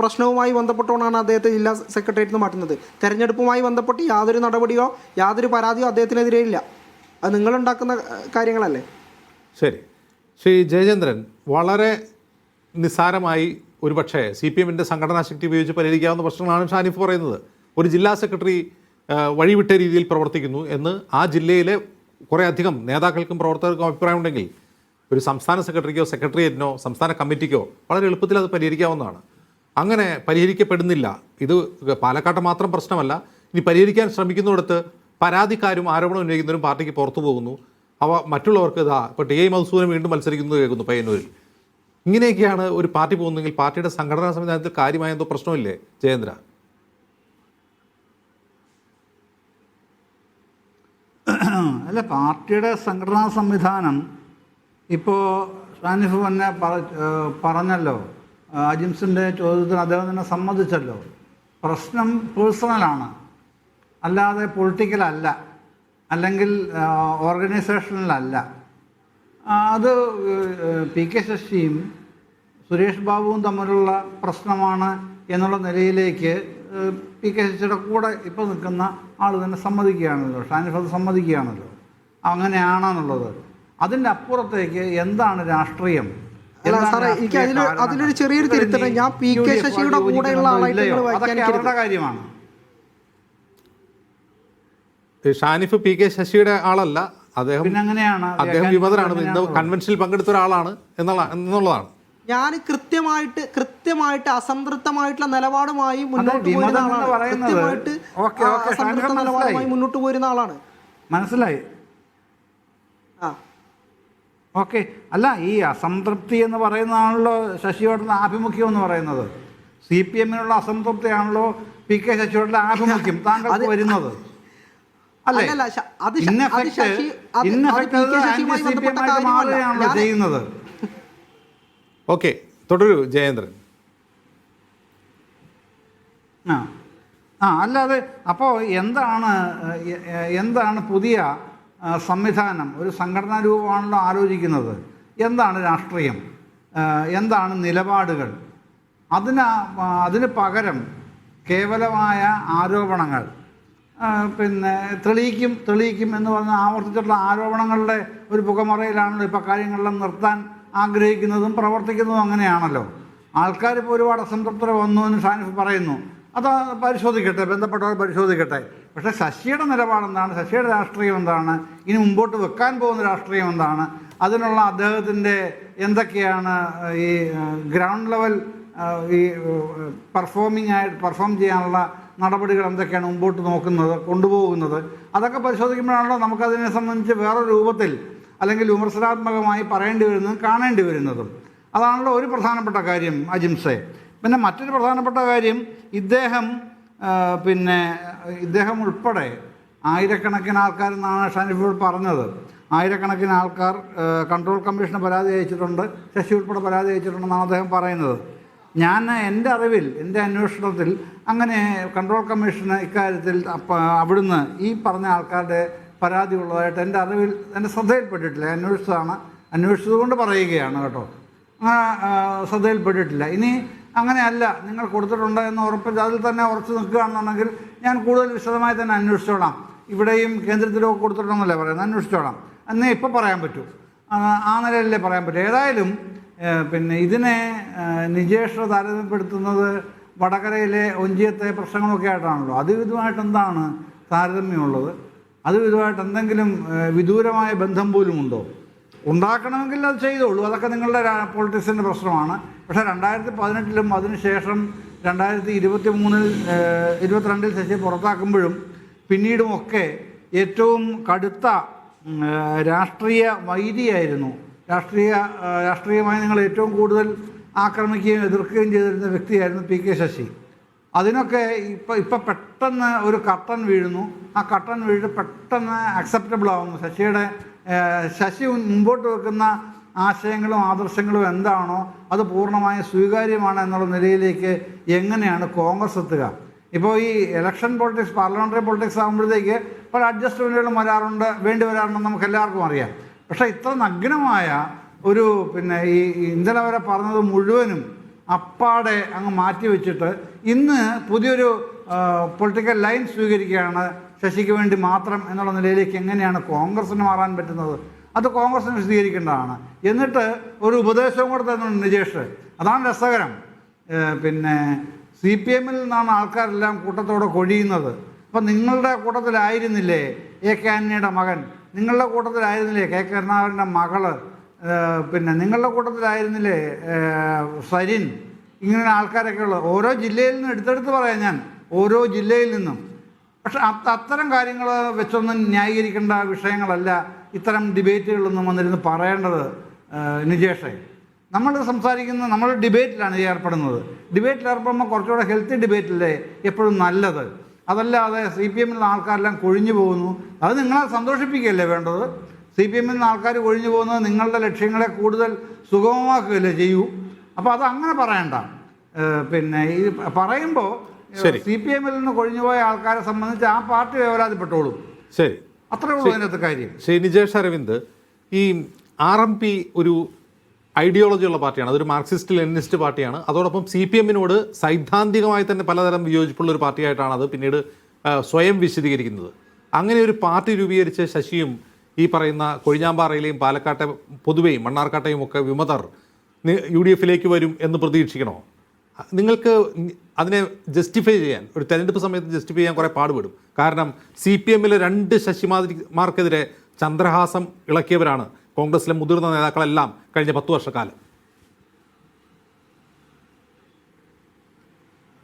പ്രശ്നവുമായി ബന്ധപ്പെട്ടുകൊണ്ടാണ് അദ്ദേഹത്തെ ജില്ലാ സെക്രട്ടേറിയറ്റിൽ നിന്ന് മാറ്റുന്നത്. തെരഞ്ഞെടുപ്പുമായി ബന്ധപ്പെട്ട് യാതൊരു നടപടിയോ യാതൊരു പരാതിയോ അദ്ദേഹത്തിനെതിരെ ഇല്ല. അത് നിങ്ങളുണ്ടാക്കുന്ന കാര്യങ്ങളല്ലേ. ശരി, ശ്രീ ജയചന്ദ്രൻ, വളരെ നിസ്സാരമായി ഒരുപക്ഷെ CPM-ൻ്റെ സംഘടനാ ശക്തി ഉപയോഗിച്ച് പരിഹരിക്കാവുന്ന പ്രശ്നങ്ങളാണ് ഷാനിഫ് പറയുന്നത്. ഒരു ജില്ലാ സെക്രട്ടറി വഴിവിട്ട രീതിയിൽ പ്രവർത്തിക്കുന്നു എന്ന് ആ ജില്ലയിലെ കുറേ അധികം നേതാക്കൾക്കും പ്രവർത്തകർക്കും അഭിപ്രായമുണ്ടെങ്കിൽ ഒരു സംസ്ഥാന സെക്രട്ടറിക്കോ സെക്രട്ടേറിയറ്റിനോ സംസ്ഥാന കമ്മിറ്റിക്കോ വളരെ എളുപ്പത്തിൽ അത് പരിഹരിക്കാവുന്നതാണ്. അങ്ങനെ പരിഹരിക്കപ്പെടുന്നില്ല. ഇത് പാലക്കാട്ടെ മാത്രം പ്രശ്നമല്ല. ഇനി പരിഹരിക്കാൻ ശ്രമിക്കുന്നിടത്ത് പരാതിക്കാരും ആരോപണം ഉന്നയിക്കുന്നവരും പാർട്ടിക്ക് പുറത്തു പോകുന്നു. അവ മറ്റുള്ളവർക്ക് ഇപ്പോൾ TI മധുസൂദനൻ വീണ്ടും മത്സരിക്കുന്നത് കേൾക്കുന്നു പയ്യന്നൂരിൽ. ഇങ്ങനെയൊക്കെയാണ് ഒരു പാർട്ടി പോകുന്നതെങ്കിൽ പാർട്ടിയുടെ സംഘടനാ സംവിധാനത്തിൽ കാര്യമായ എന്തോ പ്രശ്നമില്ലേ ജയേന്ദ്ര? അല്ല, പാർട്ടിയുടെ സംഘടനാ സംവിധാനം ഇപ്പോൾ ഷാനിഫ് തന്നെ പറഞ്ഞല്ലോ, അജിംസിൻ്റെ ചോദ്യത്തിന് അദ്ദേഹം തന്നെ സമ്മതിച്ചല്ലോ. പ്രശ്നം പേഴ്സണലാണ്, അല്ലാതെ പൊളിറ്റിക്കലല്ല, അല്ലെങ്കിൽ ഓർഗനൈസേഷനിലല്ല. അത് PK ശശിയും സുരേഷ് ബാബുവും തമ്മിലുള്ള പ്രശ്നമാണ് എന്നുള്ള നിലയിലേക്ക് PK ശശിയുടെ കൂടെ ഇപ്പോൾ നിൽക്കുന്ന ആൾ തന്നെ സമ്മതിക്കുകയാണല്ലോ. ഷാനിഫ് അത് സമ്മതിക്കുകയാണല്ലോ, അങ്ങനെയാണെന്നുള്ളത്. അതിൻ്റെ അപ്പുറത്തേക്ക് എന്താണ് രാഷ്ട്രീയം? അതിലൊരു ചെറിയൊരു തിരുത്തൽ, ഞാൻ PK ശശിയുടെ കൂടെയുള്ള അവരുടെ കാര്യമാണ്. ഷാനിഫ് PK ശശിയുടെ ആളല്ല, അദ്ദേഹം വിമതനാണ്. ഇന്ന് കൺവെൻഷനിൽ പങ്കെടുത്ത ഒരാളാണ് എന്നുള്ളതാണ്. ഞാൻ കൃത്യമായിട്ട് അസംതൃപ്തമായിട്ടുള്ള നിലപാടുമായി മുന്നോട്ട് പോരുന്ന ആളാണ്. മനസ്സിലായി. ഓക്കെ. അല്ല, ഈ അസംതൃപ്തി എന്ന് പറയുന്നതാണല്ലോ ശശിയോടുള്ള ആഭിമുഖ്യം എന്ന് പറയുന്നത്. CPM-നുള്ള അസംതൃപ്തിയാണല്ലോ PK ശശിയോടുള്ള ആഭിമുഖ്യം താങ്കൾക്ക് വരുന്നത്. ചെയ്യുന്നത്. ഓക്കെ, തുടരൂ ജയേന്ദ്രൻ. അല്ലാതെ അപ്പോൾ എന്താണ് പുതിയ സംവിധാനം? ഒരു സംഘടനാ രൂപമാണല്ലോ ആലോചിക്കുന്നത്. എന്താണ് രാഷ്ട്രീയം? എന്താണ് നിലപാടുകൾ? അതിന് പകരം കേവലമായ ആരോപണങ്ങൾ, പിന്നെ തെളിയിക്കും എന്ന് പറഞ്ഞ് ആവർത്തിച്ചിട്ടുള്ള ആരോപണങ്ങളുടെ ഒരു പുകമറയിലാണല്ലോ ഇപ്പോൾ കാര്യങ്ങളെല്ലാം നിർത്താൻ ആഗ്രഹിക്കുന്നതും പ്രവർത്തിക്കുന്നതും. അങ്ങനെയാണല്ലോ. ആൾക്കാർ ഇപ്പോൾ ഒരുപാട് അസംതൃപ്തത വന്നു എന്ന് ഷാനിഫ് പറയുന്നു. അത് പരിശോധിക്കട്ടെ, ബന്ധപ്പെട്ടവർ പരിശോധിക്കട്ടെ. പക്ഷേ ശശിയുടെ നിലപാടെന്താണ്? ശശിയുടെ രാഷ്ട്രീയം എന്താണ്? ഇനി മുമ്പോട്ട് വെക്കാൻ പോകുന്ന രാഷ്ട്രീയം എന്താണ്? അതിനുള്ള അദ്ദേഹത്തിൻ്റെ എന്തൊക്കെയാണ് ഈ ഗ്രൗണ്ട് ലെവൽ ഈ പെർഫോം ചെയ്യാനുള്ള നടപടികൾ എന്തൊക്കെയാണ് മുമ്പോട്ട് കൊണ്ടുപോകുന്നത്? അതൊക്കെ പരിശോധിക്കുമ്പോഴാണല്ലോ നമുക്കതിനെ സംബന്ധിച്ച് വേറെ രൂപത്തിൽ അല്ലെങ്കിൽ വിമർശനാത്മകമായി പറയേണ്ടി വരുന്നതും കാണേണ്ടി വരുന്നതും. അതാണല്ലോ ഒരു പ്രധാനപ്പെട്ട കാര്യം അജിംസെ. പിന്നെ മറ്റൊരു പ്രധാനപ്പെട്ട കാര്യം, ഇദ്ദേഹം ഉൾപ്പെടെ ആയിരക്കണക്കിന് ആൾക്കാരെന്നാണ് ഷാനിഫ് പറഞ്ഞത്. ആയിരക്കണക്കിന് ആൾക്കാർ കൺട്രോൾ കമ്മീഷന് പരാതി അയച്ചിട്ടുണ്ട്, ശശി ഉൾപ്പെടെ പരാതി അയച്ചിട്ടുണ്ടെന്നാണ് അദ്ദേഹം പറയുന്നത്. എൻ്റെ അറിവിൽ, എൻ്റെ അന്വേഷണത്തിൽ അങ്ങനെ കൺട്രോൾ കമ്മീഷന് ഇക്കാര്യത്തിൽ അവിടുന്ന് ഈ പറഞ്ഞ ആൾക്കാരുടെ പരാതി ഉള്ളതായിട്ട് എൻ്റെ അറിവിൽ, എൻ്റെ ശ്രദ്ധയിൽപ്പെട്ടിട്ടില്ല. അന്വേഷിച്ചതുകൊണ്ട് പറയുകയാണ് കേട്ടോ. ശ്രദ്ധയിൽപ്പെട്ടിട്ടില്ല. ഇനി അങ്ങനെയല്ല, നിങ്ങൾ കൊടുത്തിട്ടുണ്ട് എന്ന് ഉറപ്പിച്ച് അതിൽ തന്നെ ഉറച്ചു നിൽക്കുകയാണെന്നുണ്ടെങ്കിൽ ഞാൻ കൂടുതൽ വിശദമായി തന്നെ അന്വേഷിച്ചോളാം. ഇവിടെയും കേന്ദ്രത്തിലൊക്കെ കൊടുത്തിട്ടുണ്ടെന്നല്ലേ പറയുന്നത്, അന്വേഷിച്ചോളാം എന്നേ ഇപ്പോൾ പറയാൻ പറ്റൂ. ആ നിലയിലല്ലേ പറയാൻ പറ്റൂ. ഏതായാലും ഇതിനെ നിജേഷ് താരതമ്യപ്പെടുത്തുന്നത് വടകരയിലെ ഒഞ്ചിയത്തെ പ്രശ്നങ്ങളൊക്കെ ആയിട്ടാണല്ലോ. അത് ഇതുമായിട്ട് എന്താണ് താരതമ്യമുള്ളത്? അത് ഇതുമായിട്ട് എന്തെങ്കിലും വിദൂരമായ ബന്ധം പോലും ഉണ്ടോ? ഉണ്ടാക്കണമെങ്കിൽ അത് ചെയ്തോളൂ, അതൊക്കെ നിങ്ങളുടെ പൊളിറ്റിക്സിൻ്റെ പ്രശ്നമാണ്. പക്ഷേ 2018-ലും അതിനുശേഷം 2022-ൽ ശശിയെ പുറത്താക്കുമ്പോഴും പിന്നീടുമൊക്കെ ഏറ്റവും കടുത്ത രാഷ്ട്രീയ വൈരിയായിരുന്നു രാഷ്ട്രീയമായി നിങ്ങൾ ഏറ്റവും കൂടുതൽ ആക്രമിക്കുകയും എതിർക്കുകയും ചെയ്തിരുന്ന വ്യക്തിയായിരുന്നു പി കെ ശശി. അതിനൊക്കെ ഇപ്പം പെട്ടെന്ന് ഒരു കർട്ടൻ വീഴുന്നു. ആ കർട്ടൻ വീഴ് പെട്ടെന്ന് അക്സെപ്റ്റബിൾ ആവുന്നു. ശശി മുമ്പോട്ട് വെക്കുന്ന ആശയങ്ങളും ആദർശങ്ങളും എന്താണോ അത് പൂർണ്ണമായും സ്വീകാര്യമാണ് എന്നുള്ള നിലയിലേക്ക് എങ്ങനെയാണ് കോൺഗ്രസ് എത്തുക? ഇപ്പോൾ ഈ ഇലക്ഷൻ പൊളിറ്റിക്സ്, പാർലമെൻ്ററി പൊളിറ്റിക്സ് ആകുമ്പോഴത്തേക്ക് പല അഡ്ജസ്റ്റ്മെൻറ്റുകളും വേണ്ടി വരാറുണ്ടെന്ന് നമുക്ക് എല്ലാവർക്കും അറിയാം. പക്ഷേ ഇത്ര നഗ്നമായ ഒരു ഈ ഇന്നലെ വരെ പറഞ്ഞത് മുഴുവനും അപ്പാടെ അങ്ങ് മാറ്റി വെച്ചിട്ട് ഇന്ന് പുതിയൊരു പൊളിറ്റിക്കൽ ലൈൻ സ്വീകരിക്കുകയാണ് ശശിക്ക് വേണ്ടി മാത്രം എന്നുള്ള നിലയിലേക്ക് എങ്ങനെയാണ് കോൺഗ്രസിന് മാറാൻ പറ്റുന്നത്? അത് കോൺഗ്രസിന് വിശദീകരിക്കേണ്ടതാണ്. എന്നിട്ട് ഒരു ഉപദേശവും കൂടെ തന്നുണ്ട് നിജേഷ്. അതാണ് രസകരം. CPM-ൽ നിന്നാണ് ആൾക്കാരെല്ലാം കൂട്ടത്തോടെ കൊഴിയുന്നത്. അപ്പം നിങ്ങളുടെ കൂട്ടത്തിലായിരുന്നില്ലേ എ കെ ആന്റണിയുടെ മകൻ? നിങ്ങളുടെ കൂട്ടത്തിലായിരുന്നില്ലേ കെ കരുണാകരൻ്റെ മകള്? നിങ്ങളുടെ കൂട്ടത്തിലായിരുന്നില്ലേ സരിൻ? ഇങ്ങനെ ആൾക്കാരൊക്കെ ഉള്ളത് ഓരോ ജില്ലയിൽ നിന്നും എടുത്തെടുത്ത് പറയാം ഞാൻ, ഓരോ ജില്ലയിൽ നിന്നും. പക്ഷെ അത്തരം കാര്യങ്ങൾ വെച്ചൊന്നും ന്യായീകരിക്കേണ്ട വിഷയങ്ങളല്ല ഇത്തരം ഡിബേറ്റുകളൊന്നും വന്നിരുന്ന് പറയേണ്ടത്. നിജേഷേ, നമ്മൾ സംസാരിക്കുന്നത്, നമ്മൾ ഡിബേറ്റിലാണ് ഏർപ്പെടുന്നത്. ഡിബേറ്റിൽ ഏർപ്പെടുമ്പോൾ കുറച്ചുകൂടെ ഹെൽത്തി ഡിബേറ്റല്ലേ എപ്പോഴും നല്ലത്. അതല്ലാതെ CPM-ൽ നിന്ന് ആൾക്കാരെല്ലാം കൊഴിഞ്ഞു പോകുന്നു. അത് നിങ്ങളെ സന്തോഷിപ്പിക്കുകയല്ലേ വേണ്ടത്? CPM-ൽ നിന്ന് ആൾക്കാർ കൊഴിഞ്ഞു പോകുന്നത് നിങ്ങളുടെ ലക്ഷ്യങ്ങളെ കൂടുതൽ സുഗമമാക്കുകയല്ലേ ചെയ്യൂ. അപ്പോൾ അത് അങ്ങനെ പറയണ്ട. ഈ പറയുമ്പോൾ CPM-ൽ നിന്ന് കൊഴിഞ്ഞുപോയ ആൾക്കാരെ സംബന്ധിച്ച് ആ പാർട്ടി വേവലാതിപ്പെട്ടോളും. ശരി, അത്രേ ഉള്ളൂ അതിനകത്ത് കാര്യം. ശ്രീ നിജേഷ് അരവിന്ദ്, ഈ RMP ഒരു ഐഡിയോളജി ഉള്ള പാർട്ടിയാണ്. അതൊരു മാർക്സിസ്റ്റ് ലെനിനിസ്റ്റ് പാർട്ടിയാണ്. അതോടൊപ്പം CPM-നോട് സൈദ്ധാന്തികമായി തന്നെ പലതരം വിയോജിപ്പുള്ള ഒരു പാർട്ടിയായിട്ടാണ് അത് പിന്നീട് സ്വയം വിശദീകരിക്കുന്നത്. അങ്ങനെ ഒരു പാർട്ടി രൂപീകരിച്ച ശശിയും ഈ പറയുന്ന കൊഴിഞ്ഞാമ്പാറയിലെയും പാലക്കാട്ടെ പൊതുവെയും മണ്ണാർക്കാട്ടെയും ഒക്കെ വിമതർ UDF-ലേക്ക് വരും എന്ന് പ്രതീക്ഷിക്കണോ? നിങ്ങൾക്ക് അതിനെ ജസ്റ്റിഫൈ ചെയ്യാൻ, ഒരു തെരഞ്ഞെടുപ്പ് സമയത്ത് ജസ്റ്റിഫൈ ചെയ്യാൻ കുറേ പാടുപെടും. കാരണം CPM-ലെ 2 ശശിമാർക്കെതിരെ ചന്ദ്രഹാസം ഇളക്കിയവരാണ് കോൺഗ്രസിലെ മുതിർന്ന നേതാക്കളെല്ലാം കഴിഞ്ഞ 10 വർഷക്കാലം.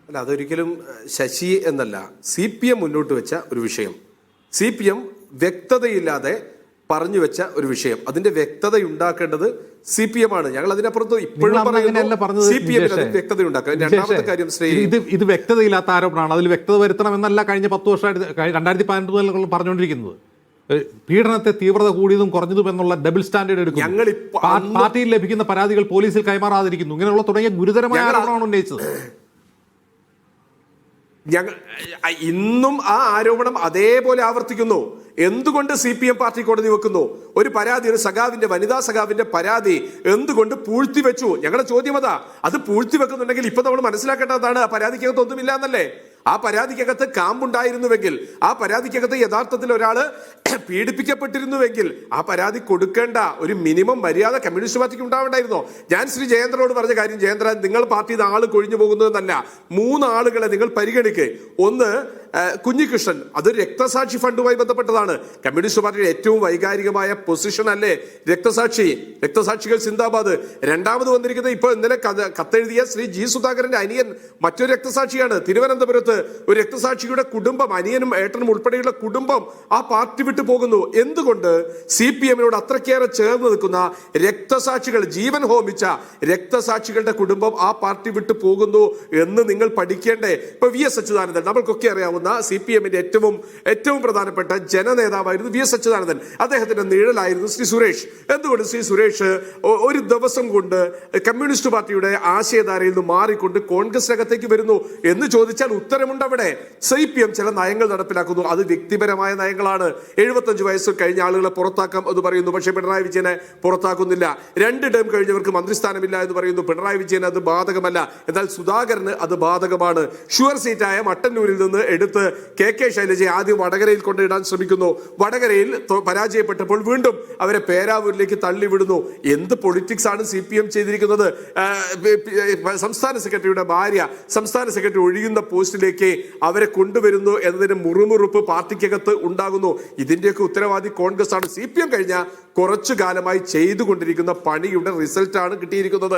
അല്ല, അതൊരിക്കലും ശശി എന്നല്ല, CPM മുന്നോട്ട് വെച്ച ഒരു വിഷയം, CPM വ്യക്തതയില്ലാതെ പറഞ്ഞു വെച്ച ഒരു വിഷയം. അതിന്റെ വ്യക്തത ഉണ്ടാക്കേണ്ടത് CPM ആണ്. ഞങ്ങൾ അതിനപ്പുറത്ത് ഇപ്പോഴും CPM വ്യക്തത ഉണ്ടാക്കുക. രണ്ടാമത്തെ കാര്യം, ഇത് വ്യക്തതയില്ലാത്ത ആരോപണമാണ്. അതിൽ വ്യക്തത വരുത്തണമെന്നല്ല കഴിഞ്ഞ 10 വർഷമായിട്ട് 2012 മുതൽ പറഞ്ഞുകൊണ്ടിരിക്കുന്നത്. പീഡനത്തെ തീവ്രത കൂടിയതും കുറഞ്ഞതും എന്നുള്ള ഡബിൾ സ്റ്റാൻഡേർഡ് എടുക്കുന്നു. പാർട്ടിയിൽ ലഭിക്കുന്ന പരാതികൾ പോലീസിൽ കൈമാറാതിരിക്കുന്നു. ഇങ്ങനെയുള്ള തുടങ്ങിയ ഗുരുതരമായ ആരോപണമാണ് ഉന്നയിച്ചത്. ഞങ്ങൾ ഇന്നും ആ ആരോപണം അതേപോലെ ആവർത്തിക്കുന്നു. എന്തുകൊണ്ട് CPM പാർട്ടി കോടതി വെക്കുന്നു? ഒരു പരാതി, ഒരു സഖാവിന്റെ, വനിതാ സഖാവിന്റെ പരാതി എന്തുകൊണ്ട് പൂഴ്ത്തി വെച്ചു? ഞങ്ങളുടെ ചോദ്യം അതാ. അത് പൂഴ്ത്തി വെക്കുന്നുണ്ടെങ്കിൽ ഇപ്പൊ നമ്മൾ മനസ്സിലാക്കേണ്ടതാണ് ആ പരാതിക്കകത്ത് ഒന്നുമില്ല എന്നല്ലേ. ആ പരാതിക്കകത്ത് കാമ്പുണ്ടായിരുന്നുവെങ്കിൽ, ആ പരാതിക്കകത്ത് യഥാർത്ഥത്തിൽ ഒരാള് പീഡിപ്പിക്കപ്പെട്ടിരുന്നുവെങ്കിൽ ആ പരാതി കൊടുക്കേണ്ട ഒരു മിനിമം മര്യാദ കമ്മ്യൂണിസ്റ്റ് പാർട്ടിക്ക് ഉണ്ടാവേണ്ടായിരുന്നോ? ഞാൻ ശ്രീ ജയേന്ദ്രനോട് പറഞ്ഞ കാര്യം, ജയേന്ദ്ര, നിങ്ങൾ പാർട്ടിയിൽ ആള് കൊഴിഞ്ഞു പോകുന്നതെന്നല്ല, 3 ആളുകളെ നിങ്ങൾ പരിഗണിക്കുക. ഒന്ന് കുഞ്ഞികൃഷ്ണൻ, അതൊരു രക്തസാക്ഷി ഫണ്ടുമായി ബന്ധപ്പെട്ടതാണ്. കമ്മ്യൂണിസ്റ്റ് പാർട്ടിയുടെ ഏറ്റവും വൈകാരികമായ പൊസിഷൻ അല്ലേ രക്തസാക്ഷികൾ സിന്ദാബാദ്. രണ്ടാമത് വന്നിരിക്കുന്നത് ഇപ്പോൾ ഇന്നലെ കത്തെഴുതിയ ശ്രീ G. സുധാകരന്റെ അനിയൻ മറ്റൊരു രക്തസാക്ഷിയാണ്. തിരുവനന്തപുരത്ത് ഒരു രക്തസാക്ഷിയുടെ കുടുംബം, അനിയനും ഏട്ടനും ഉൾപ്പെടെയുള്ള കുടുംബം ആ പാർട്ടി വിട്ടു പോകുന്നു. എന്തുകൊണ്ട്? CPM-നോട് അത്രയ്ക്കേറെ ചേർന്ന് നിൽക്കുന്ന രക്തസാക്ഷികൾ, ജീവൻ ഹോമിച്ച രക്തസാക്ഷികളുടെ കുടുംബം ആ പാർട്ടി വിട്ടു പോകുന്നു എന്ന് നിങ്ങൾ പഠിക്കേണ്ടേ? ഇപ്പൊ VS അച്യുതാനന്ദൻ, നമ്മൾക്കൊക്കെ അറിയാവുന്ന CPM-ന്റെ ഏറ്റവും പ്രധാനപ്പെട്ട ജനനേതാവായിരുന്നു VS അച്യുതാനന്ദൻ. അദ്ദേഹത്തിന്റെ നിഴലായിരുന്നു ശ്രീ സുരേഷ്. എന്തുകൊണ്ട് ശ്രീ സുരേഷ് ഒരു ദിവസം കൊണ്ട് കമ്മ്യൂണിസ്റ്റ് പാർട്ടിയുടെ ആശയധാരയിൽ നിന്ന് മാറിക്കൊണ്ട് കോൺഗ്രസിനകത്തേക്ക് വരുന്നു എന്ന് ചോദിച്ചാൽ ഉത്തരമുണ്ട് അവിടെ. CPM ചില നയങ്ങൾ നടപ്പിലാക്കുന്നു. അത് വ്യക്തിപരമായ നയങ്ങളാണ്. 75 വയസ്സ് കഴിഞ്ഞ ആളുകളെ പുറത്താക്കാം എന്ന് പറയുന്നു, പക്ഷേ പിണറായി വിജയനെ പുറത്താക്കുന്നില്ല. 2 ടേം കഴിഞ്ഞവർക്ക് മന്ത്രിസ്ഥാനമില്ല എന്ന് പറയുന്നു, പിണറായി വിജയന് അത് ബാധകമല്ല. എന്നാൽ സുധാകരന് അത് ബാധകമാണ്. ഷുവർ സീറ്റായ മട്ടന്നൂരിൽ നിന്ന് എടുത്ത് KK ശൈലജയെ ആദ്യം വടകരയിൽ കൊണ്ടിടാൻ ശ്രമിക്കുന്നു. വടകരയിൽ പരാജയപ്പെട്ടപ്പോൾ വീണ്ടും അവരെ പേരാവൂരിലേക്ക് തള്ളിവിടുന്നു. എന്ത് പൊളിറ്റിക്സ് ആണ് CPM ചെയ്തിരിക്കുന്നത്? സംസ്ഥാന സെക്രട്ടറിയുടെ ഭാര്യ സംസ്ഥാന സെക്രട്ടറി ഒഴിയുന്ന പോസ്റ്റിലേക്ക് അവരെ കൊണ്ടുവരുന്നു എന്നതിന് മുറുമുറുപ്പ് പാർട്ടിക്കകത്ത് ഉണ്ടാകുന്നു. ഇതിന്റെയൊക്കെ ഉത്തരവാദി കോൺഗ്രസ് ആണ്. CPM കഴിഞ്ഞ കുറച്ചു കാലമായി ചെയ്തുകൊണ്ടിരിക്കുന്ന പണിയുടെ റിസൾട്ടാണ് കിട്ടിയിരിക്കുന്നത്.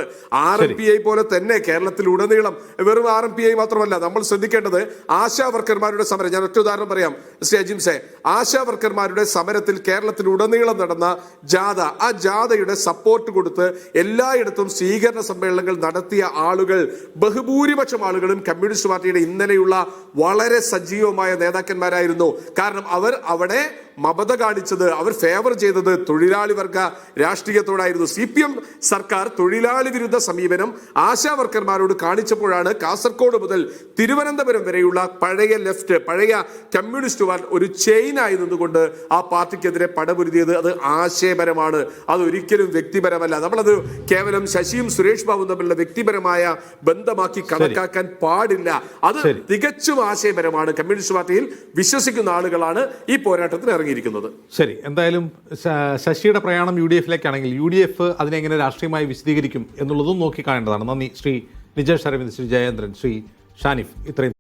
RMPI പോലെ തന്നെ കേരളത്തിലുടനീളം വെറും RMPI മാത്രമല്ല, നമ്മൾ ശ്രദ്ധിക്കേണ്ടത് ആശാ വർക്കർമാരുടെ സമരം. ഞാൻ ഒറ്റ ഉദാഹരണം പറയാം ശ്രീ അജിംസെ. ആശാ വർക്കർമാരുടെ സമരത്തിൽ കേരളത്തിലുടനീളം നടന്ന ജാഥ, ആ ജാഥയുടെ സപ്പോർട്ട് കൊടുത്ത് എല്ലായിടത്തും സ്വീകരണ സമ്മേളനങ്ങൾ നടത്തിയ ആളുകൾ, ബഹുഭൂരിപക്ഷം ആളുകളും കമ്മ്യൂണിസ്റ്റ് പാർട്ടിയുടെ ഇന്നലെയുള്ള വളരെ സജീവമായ നേതാക്കന്മാരായിരുന്നു. കാരണം അവർ അവിടെ മമത കാണിച്ചത്, അവർ ഫേവർ ചെയ്തത് തൊഴിലാളി വർഗ രാഷ്ട്രീയത്തോടായിരുന്നു. CPM സർക്കാർ തൊഴിലാളി വിരുദ്ധ സമീപനം ആശാ വർക്കർമാരോട് കാണിച്ചപ്പോഴാണ് കാസർഗോഡ് മുതൽ തിരുവനന്തപുരം വരെയുള്ള പഴയ ലെഫ്റ്റ്, പഴയ കമ്മ്യൂണിസ്റ്റ് ഒരു ചെയിനായി നിന്നുകൊണ്ട് ആ പാർട്ടിക്കെതിരെ പടപൊരുതിയത്. അത് ആശയപരമാണ്, അതൊരിക്കലും വ്യക്തിപരമല്ല. നമ്മളത് കേവലം ശശിയും സുരേഷ് ബാബുവും തമ്മിലുള്ള വ്യക്തിപരമായ ബന്ധമാക്കി കണക്കാക്കാൻ പാടില്ല. അത് തികച്ചും ആശയപരമാണ്. കമ്മ്യൂണിസ്റ്റ് പാർട്ടിയിൽ വിശ്വസിക്കുന്ന ആളുകളാണ് ഈ പോരാട്ടത്തിന് ഇറങ്ങിയിരിക്കുന്നത്. ശരി, എന്തായാലും ശശിയുടെ പ്രയാണം UDF-ലേക്കാണെങ്കിൽ UDF അതിനെ എങ്ങനെ രാഷ്ട്രീയമായി വിശദീകരിക്കും എന്നുള്ളതും നോക്കിക്കാണേണ്ടതാണ്. നന്ദി ശ്രീ നിജേഷ് അരവിന്ദ്, ശ്രീ ജയേന്ദ്രൻ, ശ്രീ ഷാനിഫ്. ഇത്രയും